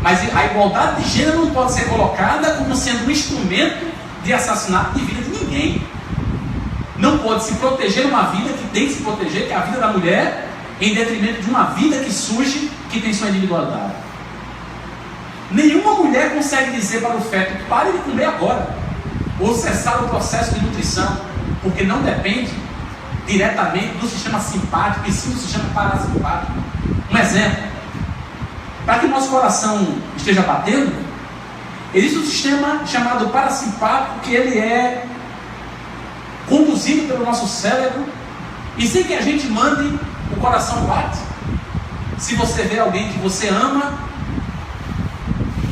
Mas a igualdade de gênero não pode ser colocada como sendo um instrumento de assassinato de vida de ninguém. Não pode se proteger uma vida que tem que se proteger, que é a vida da mulher, em detrimento de uma vida que surge, que tem sua individualidade. Nenhuma mulher consegue dizer para o feto: pare de comer agora, ou cessar o processo de nutrição, porque não depende diretamente do sistema simpático, e sim do sistema parasimpático. Um exemplo: para que nosso coração esteja batendo, existe um sistema chamado parasimpático, que ele é conduzido pelo nosso cérebro, e sem que a gente mande, o coração bate. Se você vê alguém que você ama,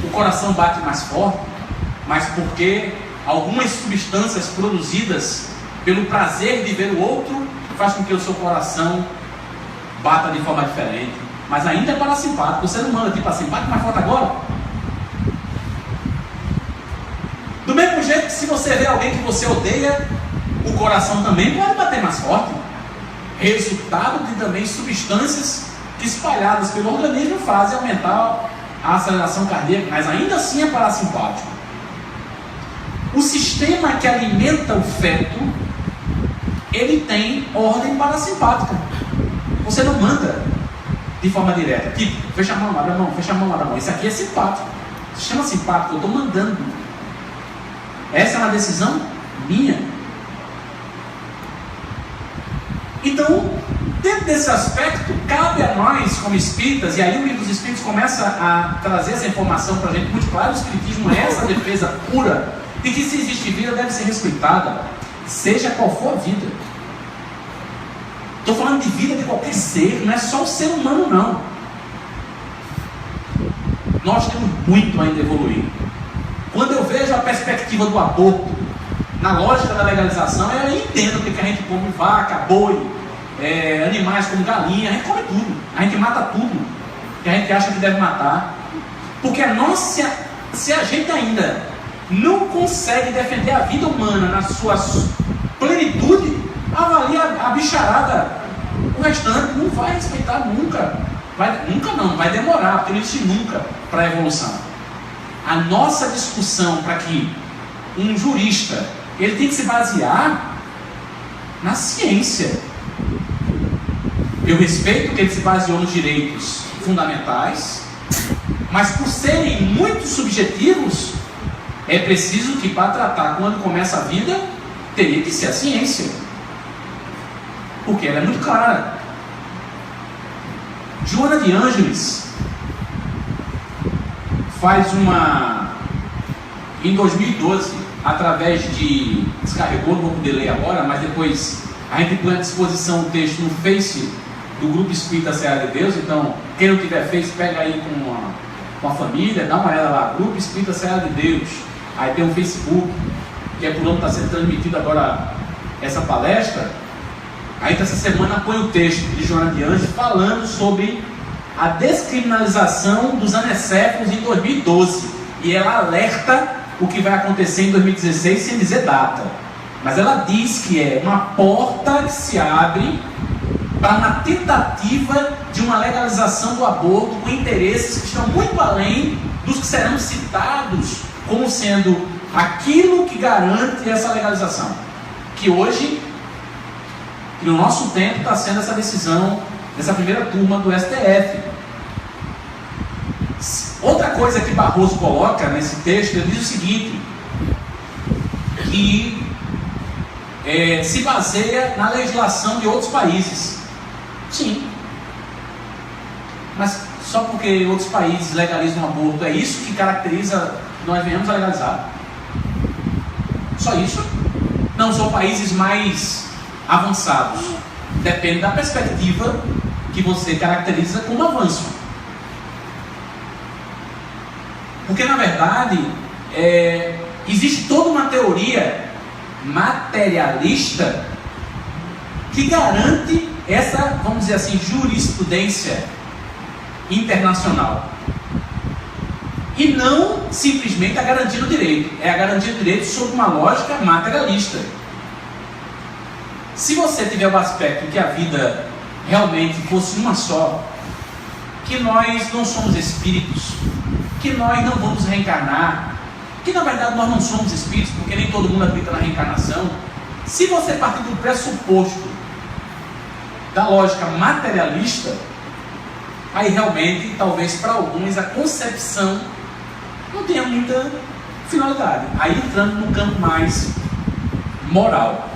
o coração bate mais forte, mas porque algumas substâncias produzidas pelo prazer de ver o outro faz com que o seu coração bata de forma diferente. Mas ainda é parasimpático. Você não manda de parasimpático mais forte agora? Do mesmo jeito que se você vê alguém que você odeia, o coração também pode bater mais forte. Resultado de também substâncias que, espalhadas pelo organismo, fazem aumentar a aceleração cardíaca, mas ainda assim é parasimpático. O sistema que alimenta o feto, ele tem ordem parasimpática. Você não manda de forma direta, tipo, fecha a mão, abre a mão, fecha a mão, abre a mão. Isso aqui é simpático. Sistema simpático, eu estou mandando. Essa é uma decisão minha. Então, dentro desse aspecto, cabe a nós, como espíritas, e aí o livro dos Espíritos começa a trazer essa informação para a gente muito claro. O espiritismo é essa defesa pura de que, se existe vida, deve ser respeitada, seja qual for a vida. Estou falando de vida de qualquer ser, não é só o ser humano, não. Nós temos muito ainda a evoluir. Quando eu vejo a perspectiva do aborto, na lógica da legalização, eu entendo que a gente come vaca, boi, animais como galinha, a gente come tudo, a gente mata tudo que a gente acha que deve matar, porque se a gente ainda não consegue defender a vida humana na sua plenitude, avalia a bicharada, o restante não vai respeitar nunca. Nunca não, vai demorar, porque não existe nunca para a evolução. A nossa discussão para que um jurista, ele tem que se basear na ciência. Eu respeito que ele se baseou nos direitos fundamentais, mas por serem muito subjetivos, é preciso que, para tratar quando começa a vida, teria que ser a ciência, porque ela é muito clara. Joana de Ângeles em 2012, através de, descarregou, não vou poder ler agora, mas depois a gente põe à disposição o texto no Face do Grupo Espírita Seara de Deus. Então, quem não tiver Face, pega aí com a família, dá uma olhada lá, Grupo Espírita Seara de Deus. Aí tem o Facebook, que é por onde está sendo transmitido agora essa palestra. Aí essa semana põe o texto de Joana de Ângeles falando sobre a descriminalização dos anencéfalos em 2012. E ela alerta o que vai acontecer em 2016 sem dizer data. Mas ela diz que é uma porta que se abre para uma tentativa de uma legalização do aborto com interesses que estão muito além dos que serão citados como sendo aquilo que garante essa legalização. Que hoje, no nosso tempo, está sendo essa decisão dessa primeira turma do STF. Outra coisa que Barroso coloca nesse texto, ele diz o seguinte, que se baseia na legislação de outros países. Sim. Mas só porque outros países legalizam o aborto, é isso que caracteriza nós venhamos a legalizar? Só isso? Não são países mais avançados. Depende da perspectiva que você caracteriza como avanço. Porque, na verdade, existe toda uma teoria materialista que garante essa, vamos dizer assim, jurisprudência internacional. E não simplesmente a garantia do direito. É a garantia do direito sob uma lógica materialista. Se você tiver o aspecto que a vida realmente fosse uma só, que nós não somos espíritos, que nós não vamos reencarnar, que na verdade nós não somos espíritos, porque nem todo mundo acredita na reencarnação. Se você partir do pressuposto da lógica materialista, aí realmente, talvez para alguns, a concepção não tenha muita finalidade. Aí entrando no campo mais moral.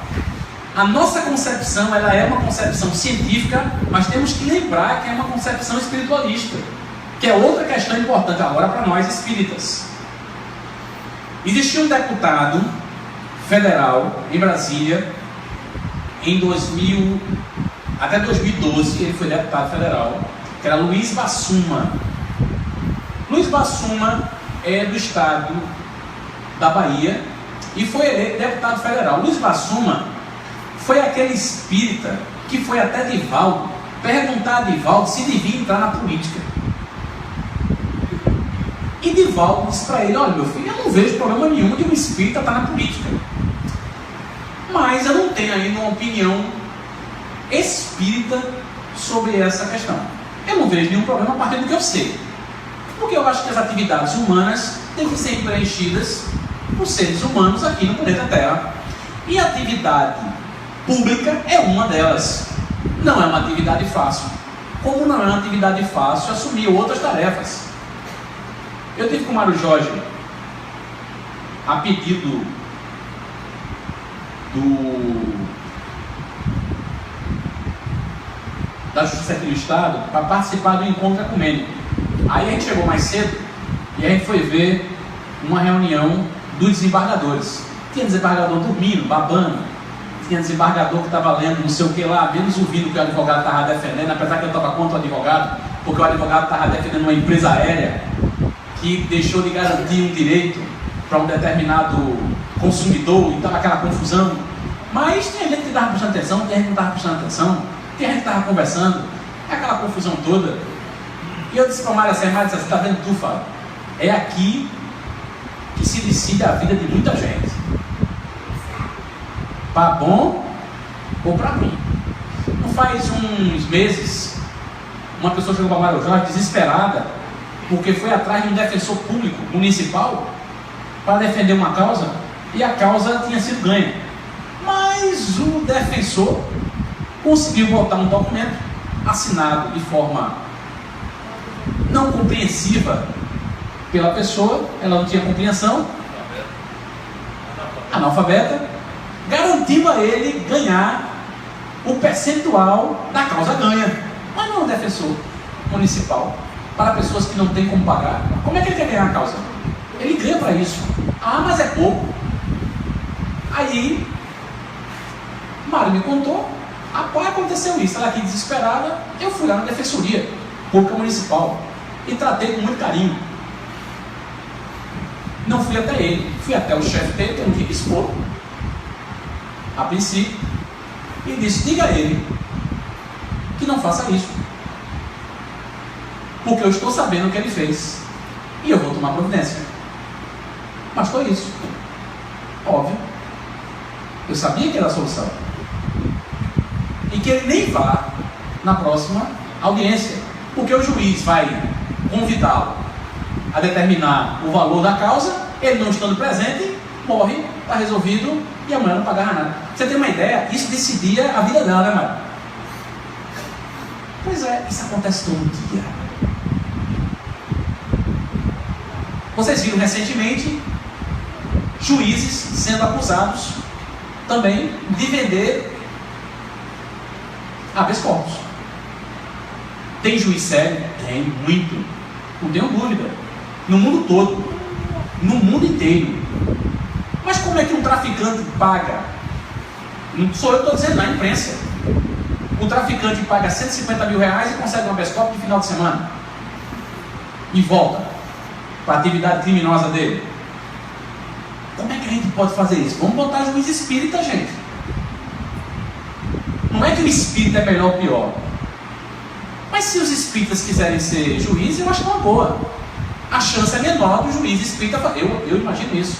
A nossa concepção, ela é uma concepção científica, mas temos que lembrar que é uma concepção espiritualista, que é outra questão importante agora para nós espíritas. Existia um deputado federal em Brasília, até 2012, ele foi deputado federal, que era Luiz Bassuma. Luiz Bassuma é do estado da Bahia e foi eleito deputado federal. Luiz Bassuma foi aquele espírita que foi até Divaldo perguntar a Divaldo se devia entrar na política. E Divaldo disse para ele: olha, meu filho, eu não vejo problema nenhum de um espírita estar na política, mas eu não tenho ainda uma opinião espírita sobre essa questão. Eu não vejo nenhum problema a partir do que eu sei, porque eu acho que as atividades humanas têm que ser preenchidas por seres humanos aqui no planeta Terra, e a atividade pública é uma delas. Não é uma atividade fácil, como não é uma atividade fácil assumir outras tarefas. Eu tive com o Mário Jorge, a pedido da Justiça aqui do Estado, para participar do encontro ecumênico. Aí a gente chegou mais cedo e a gente foi ver uma reunião dos desembargadores. Tinha desembargador dormindo, babando, tinha desembargador que estava lendo não sei o que lá, menos ouvindo o que o advogado estava defendendo, apesar que eu estava contra o advogado, porque o advogado estava defendendo uma empresa aérea que deixou de garantir um direito para um determinado consumidor, e estava aquela confusão. Mas tinha gente que estava prestando atenção, tinha gente que não estava prestando atenção, tinha gente que estava conversando, aquela confusão toda. E eu disse para o Mário assim, você está vendo tu, Fábio? É aqui que se decide a vida de muita gente. Para bom ou para ruim. Não faz uns meses, uma pessoa chegou para o Mário Jorge desesperada, porque foi atrás de um defensor público municipal para defender uma causa, e a causa tinha sido ganha. Mas o defensor conseguiu botar um documento assinado de forma não compreensiva pela pessoa, ela não tinha compreensão, analfabeta, garantindo a ele ganhar o percentual da causa ganha. Mas não é um defensor. municipal para pessoas que não têm como pagar. Como é que ele quer ganhar a causa? Ele ganha para isso. Ah, mas é pouco. Aí, Mário me contou, após aconteceu isso, ela aqui desesperada, eu fui lá na Defensoria Pública Municipal e tratei com muito carinho. Não fui até ele, fui até o chefe dele, que eu não tinha que expor, a princípio, e disse: diga a ele que não faça isso, porque eu estou sabendo o que ele fez e eu vou tomar providência. Mas foi isso. Óbvio, eu sabia que era a solução, e que ele nem vá na próxima audiência, porque o juiz vai convidá-lo a determinar o valor da causa, ele não estando presente, morre, está resolvido, e a mulher não pagava nada. Você tem uma ideia? Isso decidia a vida dela, né, Mário? Pois é, isso acontece todo dia. Vocês viram recentemente juízes sendo acusados também de vender habeas corpus. Tem juiz sério? Tem, muito. Não tenho dúvida. No mundo todo. No mundo inteiro. Mas como é que um traficante paga? Não sou eu que estou dizendo, na imprensa. O traficante paga 150 mil reais e consegue um habeas corpus no final de semana. E volta para a atividade criminosa dele. Como é que a gente pode fazer isso? Vamos botar juiz espírita, gente. Não é que o espírita é melhor ou pior. Mas se os espíritas quiserem ser juízes, eu acho uma boa. A chance é menor do juiz espírita. Eu imagino isso.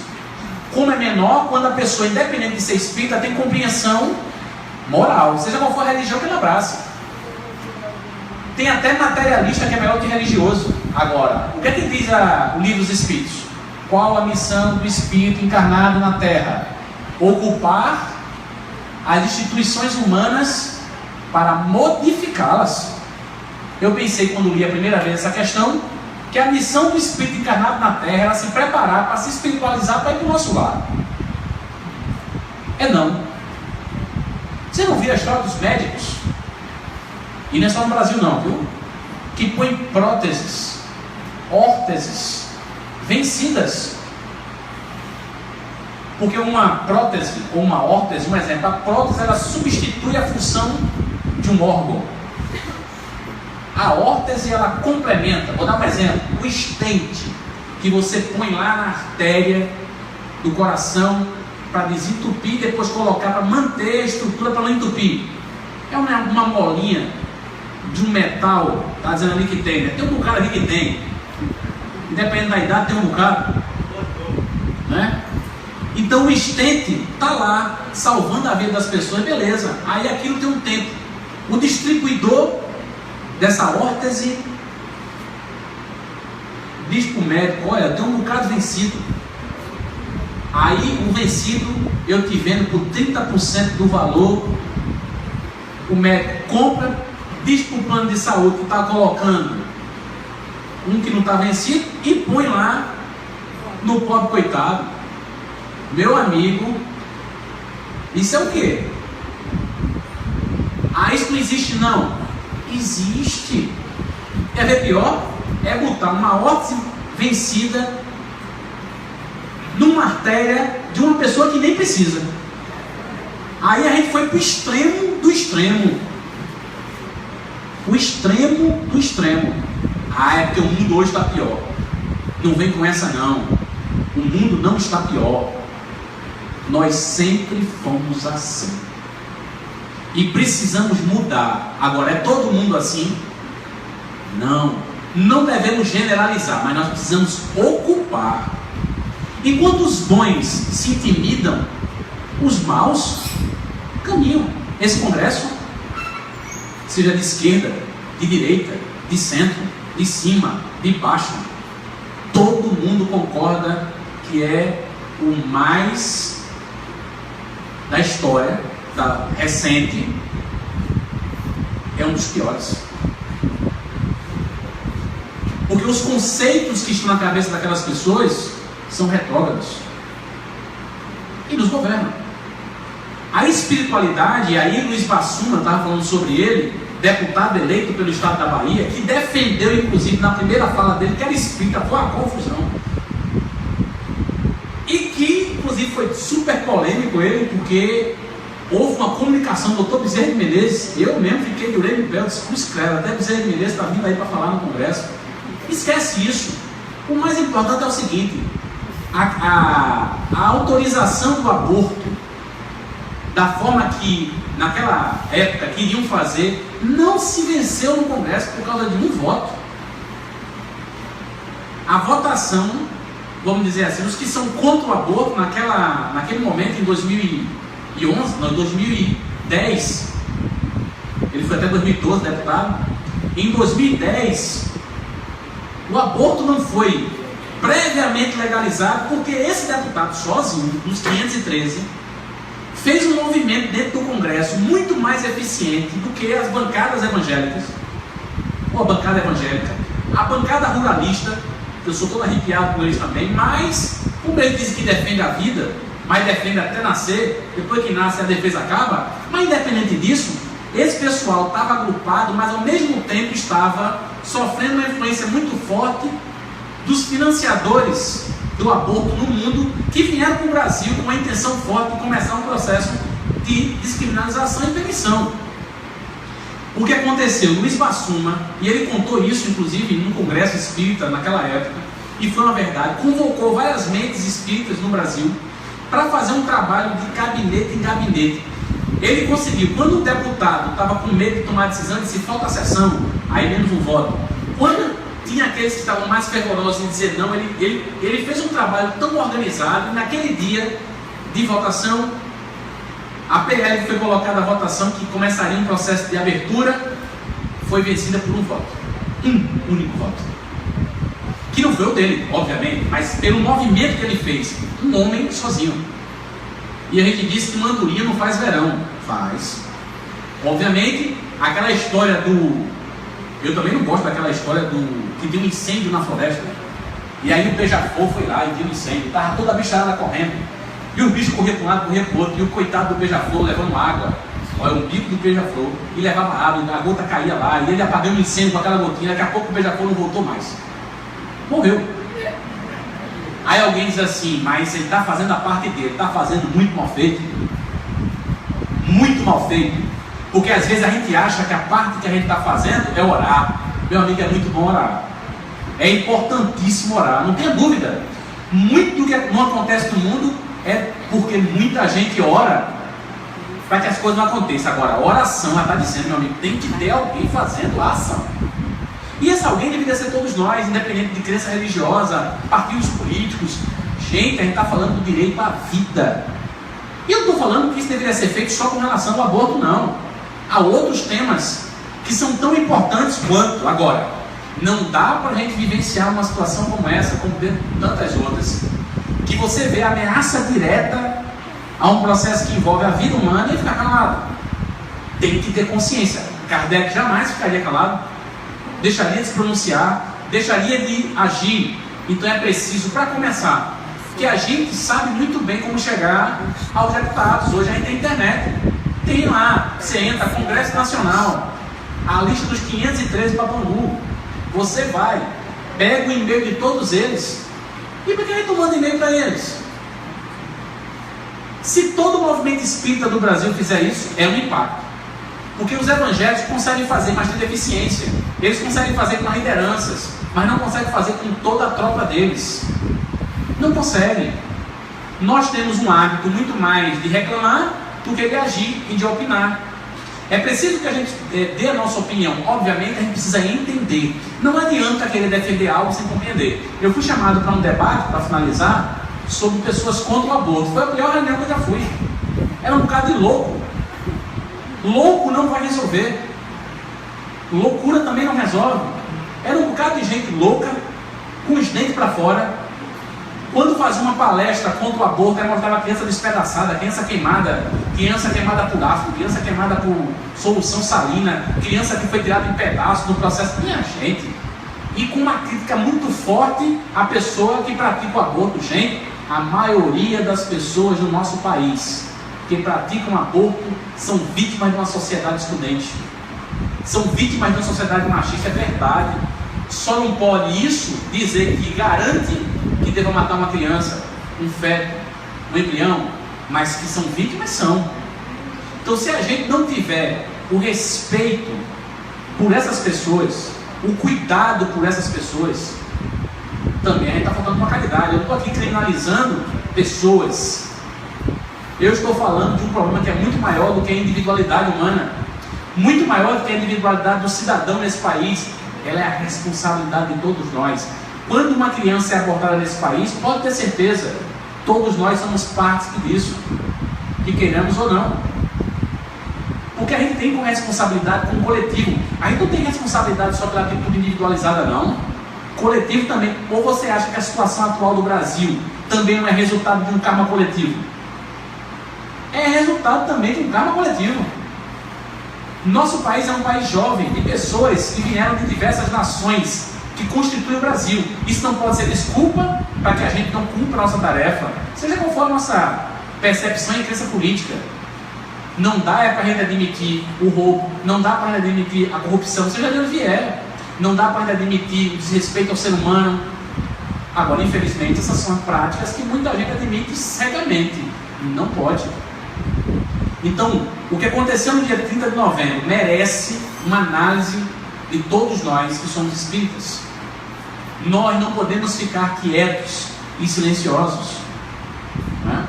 Como é menor quando a pessoa, independente de ser espírita, tem compreensão moral, seja qual for a religião que ele abraça. Tem até materialista que é melhor que religioso. Agora, o que é que diz o livro dos Espíritos? Qual a missão do espírito encarnado na Terra? Ocupar as instituições humanas para modificá-las. Eu pensei, quando li a primeira vez essa questão, que a missão do espírito encarnado na Terra era se preparar para se espiritualizar para ir para o nosso lado. É não. Você não viu a história dos médicos? E não é só no Brasil não, viu? Que põem próteses, órteses vencidas. Porque uma prótese ou uma órtese, um exemplo, a prótese ela substitui a função de um órgão. A órtese ela complementa. Vou dar um exemplo: o estente que você põe lá na artéria do coração para desentupir e depois colocar para manter a estrutura para não entupir. É uma molinha de um metal, está dizendo ali que tem, né? Tem um bocado ali que tem. Independente da idade, tem um bocado, né? Então o estente está lá, salvando a vida das pessoas, beleza. Aí aquilo tem um tempo. O distribuidor dessa órtese diz para o médico: olha, tem um bocado vencido. Aí o vencido, eu te vendo por 30% do valor. O médico compra, diz para o plano de saúde que está colocando um que não está vencido e põe lá no pobre coitado. Meu amigo, isso é o quê? Ah, isso não existe não. Existe. Quer ver pior? É botar uma órtese vencida numa artéria de uma pessoa que nem precisa. Aí a gente foi para o extremo do extremo. O extremo do extremo. Ah, é porque o mundo hoje está pior. Não vem com essa não. O mundo não está pior. Nós sempre fomos assim. E precisamos mudar. Agora, é todo mundo assim? Não. Não devemos generalizar, mas nós precisamos ocupar. Enquanto os bons se intimidam, os maus caminham. Esse congresso, seja de esquerda, de direita, de centro, de cima, de baixo, todo mundo concorda que é o mais da história recente, é um dos piores. Porque os conceitos que estão na cabeça daquelas pessoas são retrógrados e nos governam. A espiritualidade, e aí Luiz Bassuma estava falando sobre ele, deputado eleito pelo estado da Bahia, que defendeu, inclusive, na primeira fala dele, que era espírita, foi uma confusão. E que, inclusive, foi super polêmico ele, porque houve uma comunicação do doutor Bezerra de Menezes. Eu mesmo fiquei de orelha em pé, eu disse, até Bezerra de Menezes está vindo aí para falar no Congresso. Esquece isso. O mais importante é o seguinte: a autorização do aborto, da forma que naquela época queriam fazer, não se venceu no Congresso por causa de um voto. A votação, vamos dizer assim, os que são contra o aborto naquele momento, em 2010, ele foi até 2012 deputado. Em 2010, o aborto não foi previamente legalizado, porque esse deputado sozinho, nos 513, fez um movimento dentro do Congresso muito mais eficiente do que as bancadas evangélicas, ou a bancada evangélica, a bancada ruralista. Eu sou todo arrepiado com eles também, mas como eles dizem que defende a vida, mas defende até nascer, depois que nasce a defesa acaba. Mas independente disso, esse pessoal estava agrupado, mas ao mesmo tempo estava sofrendo uma influência muito forte dos financiadores do aborto no mundo, que vieram para o Brasil com uma intenção forte de começar um processo de descriminalização e permissão. O que aconteceu? Luiz Bassuma, e ele contou isso inclusive num congresso espírita naquela época, e foi uma verdade, convocou várias mentes espíritas no Brasil para fazer um trabalho de gabinete em gabinete. Ele conseguiu, quando o deputado estava com medo de tomar decisão, disse falta a sessão, aí menos um voto. Quando tinha aqueles que estavam mais fervorosos em dizer não, ele fez um trabalho tão organizado, e naquele dia de votação, a PL foi colocada à votação, que começaria um processo de abertura, foi vencida por um voto. Um único voto. Que não foi o dele, obviamente, mas pelo movimento que ele fez. Um homem sozinho. E a gente disse que mandurinha não faz verão. Faz. Obviamente, aquela história do... Eu também não gosto daquela história do... que deu um incêndio na floresta. E aí o beija-flor foi lá e deu um incêndio. Estava toda a bicharada correndo. E os bichos corriam para um lado, corriam para o outro, e o coitado do beija-flor levando água, olha, o bico do beija-flor, e levava água, a gota caía lá, e ele apagando o incêndio com aquela gotinha, daqui a pouco o beija-flor não voltou mais. Morreu. Aí alguém diz assim, mas ele está fazendo a parte dele, está fazendo muito mal feito. Muito mal feito. Porque às vezes a gente acha que a parte que a gente está fazendo é orar. Meu amigo, é muito bom orar. É importantíssimo orar, não tenha dúvida. Muito do que não acontece no mundo é porque muita gente ora para que as coisas não aconteçam. Agora, a oração, ela está dizendo, meu amigo, tem que ter alguém fazendo a ação. E esse alguém deveria ser todos nós, independente de crença religiosa, partidos políticos. Gente, a gente está falando do direito à vida. E eu não estou falando que isso deveria ser feito só com relação ao aborto, não. Há outros temas que são tão importantes quanto. Agora, não dá para a gente vivenciar uma situação como essa, como tantas outras, que você vê ameaça direta a um processo que envolve a vida humana e ficar calado. Tem que ter consciência. Kardec jamais ficaria calado, deixaria de se pronunciar, deixaria de agir. Então é preciso, para começar, que a gente sabe muito bem como chegar aos deputados. Hoje a gente tem internet, tem lá, você entra, Congresso Nacional, a lista dos 513 para Bangu. Você vai, pega o e-mail de todos eles. E por que a gente não manda e-mail para eles? Se todo o movimento espírita do Brasil fizer isso, é um impacto. Porque os evangélicos conseguem fazer, mas tem deficiência. Eles conseguem fazer com as lideranças, mas não conseguem fazer com toda a tropa deles. Não conseguem. Nós temos um hábito muito mais de reclamar do que de agir e de opinar. É preciso que a gente dê a nossa opinião. Obviamente, a gente precisa entender. Não adianta querer defender algo sem compreender. Eu fui chamado para um debate, para finalizar, sobre pessoas contra o aborto. Foi a pior reunião que eu já fui. Era um bocado de louco. Louco não vai resolver. Loucura também não resolve. Era um bocado de gente louca, com os dentes para fora. Quando fazia uma palestra contra o aborto, ela mostrava criança despedaçada, criança queimada por ácido, criança queimada por solução salina, criança que foi tirada em pedaços no processo. Minha gente, e com uma crítica muito forte à pessoa que pratica o aborto. Gente, a maioria das pessoas no nosso país que praticam aborto são vítimas de uma sociedade excludente. são vítimas de uma sociedade machista, é verdade. Só não pode isso dizer que garante que deva matar uma criança, um feto, um embrião, mas que são vítimas, são. Então, se a gente não tiver o respeito por essas pessoas, o cuidado por essas pessoas, também a gente está faltando com a caridade. Eu não estou aqui criminalizando pessoas. Eu estou falando de um problema que é muito maior do que a individualidade humana, muito maior do que a individualidade do cidadão nesse país. Ela é a responsabilidade de todos nós. Quando uma criança é abortada nesse país, pode ter certeza, todos nós somos parte disso, que queiramos ou não. Porque a gente tem como responsabilidade com o coletivo. A gente não tem responsabilidade só pela atitude individualizada, não. Coletivo também. Ou você acha que a situação atual do Brasil também não é resultado de um karma coletivo? É resultado também de um karma coletivo. Nosso país é um país jovem, de pessoas que vieram de diversas nações que constituem o Brasil. Isso não pode ser desculpa para que a gente não cumpra a nossa tarefa, seja conforme a nossa percepção e crença política. Não dá para a gente admitir o roubo, não dá para a gente admitir a corrupção, seja de onde vier. Não dá para a gente admitir o desrespeito ao ser humano. Agora, infelizmente, essas são práticas que muita gente admite cegamente. Não pode. Então, o que aconteceu no dia 30 de novembro merece uma análise de todos nós que somos espíritas. Nós não podemos ficar quietos e silenciosos. Né?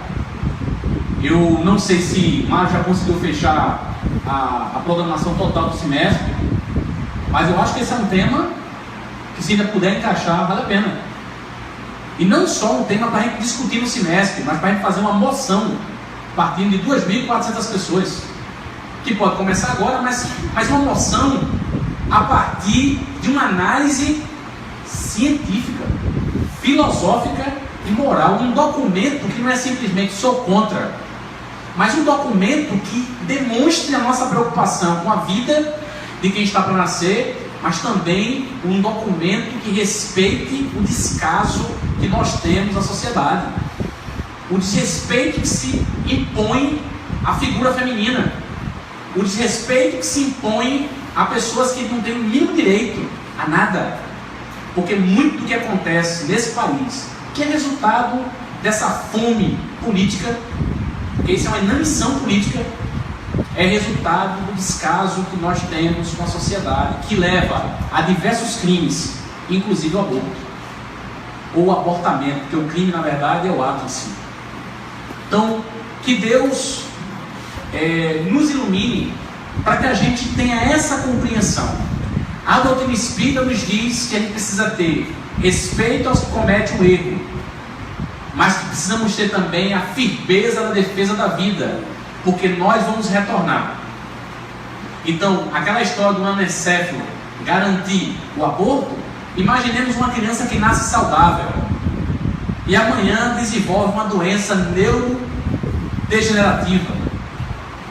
Eu não sei se Mário já conseguiu fechar a programação total do semestre, mas eu acho que esse é um tema que, se ainda puder encaixar, vale a pena. E não só um tema para a gente discutir no semestre, mas para a gente fazer uma moção partindo de 2.400 pessoas, que pode começar agora, mas uma moção a partir de uma análise científica, filosófica e moral, um documento que não é simplesmente sou contra, mas um documento que demonstre a nossa preocupação com a vida de quem está para nascer, mas também um documento que respeite o descaso que nós temos na sociedade, o desrespeito que se impõe à figura feminina, o desrespeito que se impõe a pessoas que não têm o mínimo direito a nada, porque muito do que acontece nesse país, que é resultado dessa fome política, porque isso é uma inanição política, é resultado do descaso que nós temos com a sociedade, que leva a diversos crimes, inclusive o aborto, ou o abortamento, porque o crime, na verdade, é o ato em si. Então, que Deus nos ilumine para que a gente tenha essa compreensão. A doutrina espírita nos diz que a gente precisa ter respeito aos que cometem o erro, mas que precisamos ter também a firmeza na defesa da vida, porque nós vamos retornar. Então, aquela história do anencéfalo garantir o aborto, imaginemos uma criança que nasce saudável e amanhã desenvolve uma doença neurodegenerativa,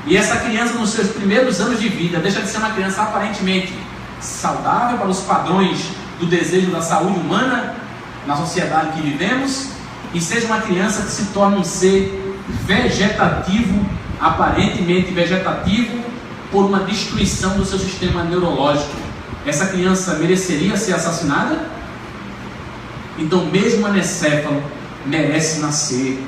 e essa criança nos seus primeiros anos de vida deixa de ser uma criança aparentemente saudável para os padrões do desejo da saúde humana na sociedade que vivemos, e seja uma criança que se torna um ser vegetativo, aparentemente vegetativo, por uma destruição do seu sistema neurológico. Essa criança mereceria ser assassinada? Então, mesmo o anencéfalo merece nascer,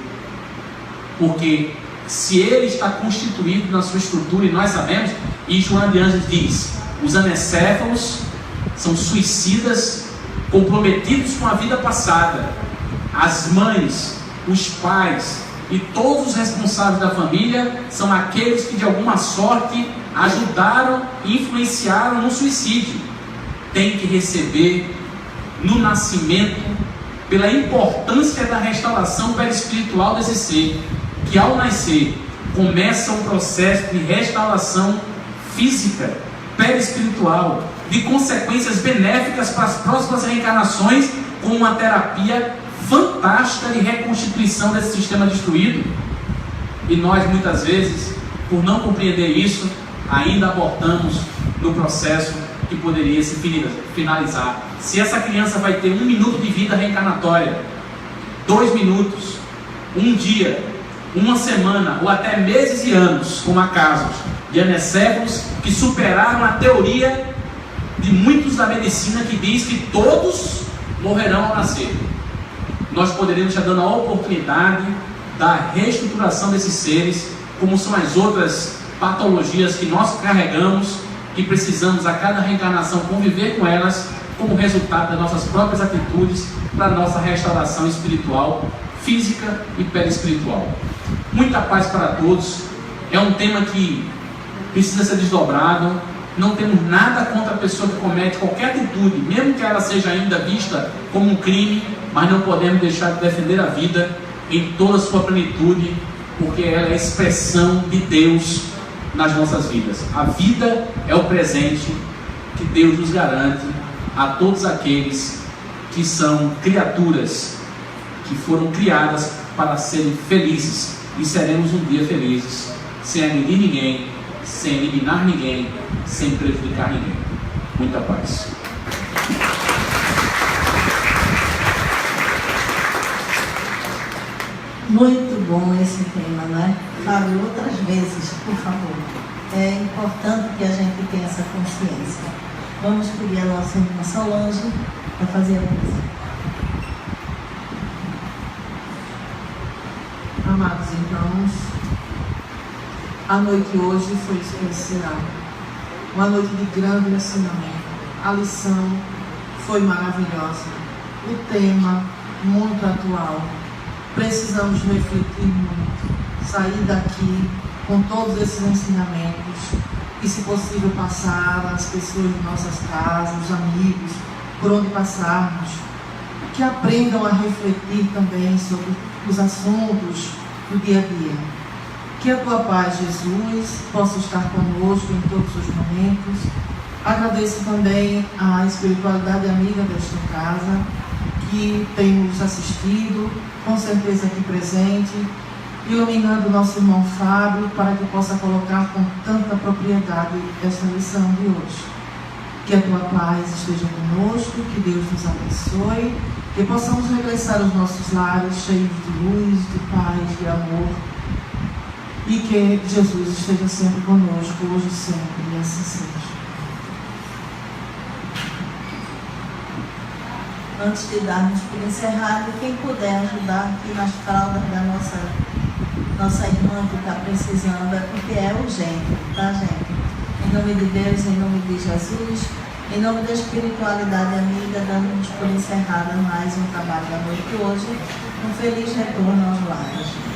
porque se ele está constituído na sua estrutura, e nós sabemos, e Joana de Ângeles diz, os anencéfalos são suicidas comprometidos com a vida passada. As mães, os pais e todos os responsáveis da família são aqueles que de alguma sorte ajudaram e influenciaram no suicídio. Tem que receber no nascimento, pela importância da restauração perispiritual desse ser, que ao nascer começa um processo de restauração física, perispiritual, de consequências benéficas para as próximas reencarnações, com uma terapia fantástica de reconstituição desse sistema destruído. E nós muitas vezes, por não compreender isso, ainda abortamos no processo que poderia se finalizar. Se essa criança vai ter 1 minuto de vida reencarnatória, 2 minutos, 1 dia, 1 semana ou até meses e anos, como há casos de anencefalos que superaram a teoria de muitos da medicina que diz que todos morrerão ao nascer. Nós poderíamos estar dando a oportunidade da reestruturação desses seres, como são as outras patologias que nós carregamos e precisamos a cada reencarnação conviver com elas como resultado das nossas próprias atitudes para a nossa restauração espiritual, física e perispiritual. Muita paz para todos. É um tema que precisa ser desdobrado. Não temos nada contra a pessoa que comete qualquer atitude, mesmo que ela seja ainda vista como um crime, mas não podemos deixar de defender a vida em toda a sua plenitude, porque ela é a expressão de Deus nas nossas vidas. A vida é o presente que Deus nos garante a todos aqueles que são criaturas que foram criadas para serem felizes, e seremos um dia felizes, sem agredir ninguém, sem eliminar ninguém, sem prejudicar ninguém. Muita paz. Muito bom esse tema, né? Fale outras vezes, por favor. É importante que a gente tenha essa consciência. Vamos pedir a nossa irmã Solange para fazer a música. Amados irmãos, a noite hoje foi especial, uma noite de grande ensinamento. A lição foi maravilhosa, o tema muito atual. Precisamos refletir muito, sair daqui com todos esses ensinamentos e, se possível, passar às pessoas de nossas casas, os amigos, por onde passarmos, que aprendam a refletir também sobre os assuntos do dia a dia. Que a tua paz, Jesus, possa estar conosco em todos os momentos. Agradeço também a espiritualidade amiga desta casa, que tem nos assistido, com certeza aqui presente, iluminando o nosso irmão Fábio, para que possa colocar com tanta propriedade esta lição de hoje. Que a tua paz esteja conosco, que Deus nos abençoe, que possamos regressar aos nossos lares cheios de luz, de paz, de amor, e que Jesus esteja sempre conosco, hoje e sempre, e assim seja. Antes de darmos por encerrado, quem puder ajudar aqui nas fraldas da nossa irmã que está precisando, é porque é urgente, tá, gente? Em nome de Deus, em nome de Jesus, em nome da espiritualidade amiga, dando-nos por encerrada mais um trabalho da noite hoje. Um feliz retorno aos lares.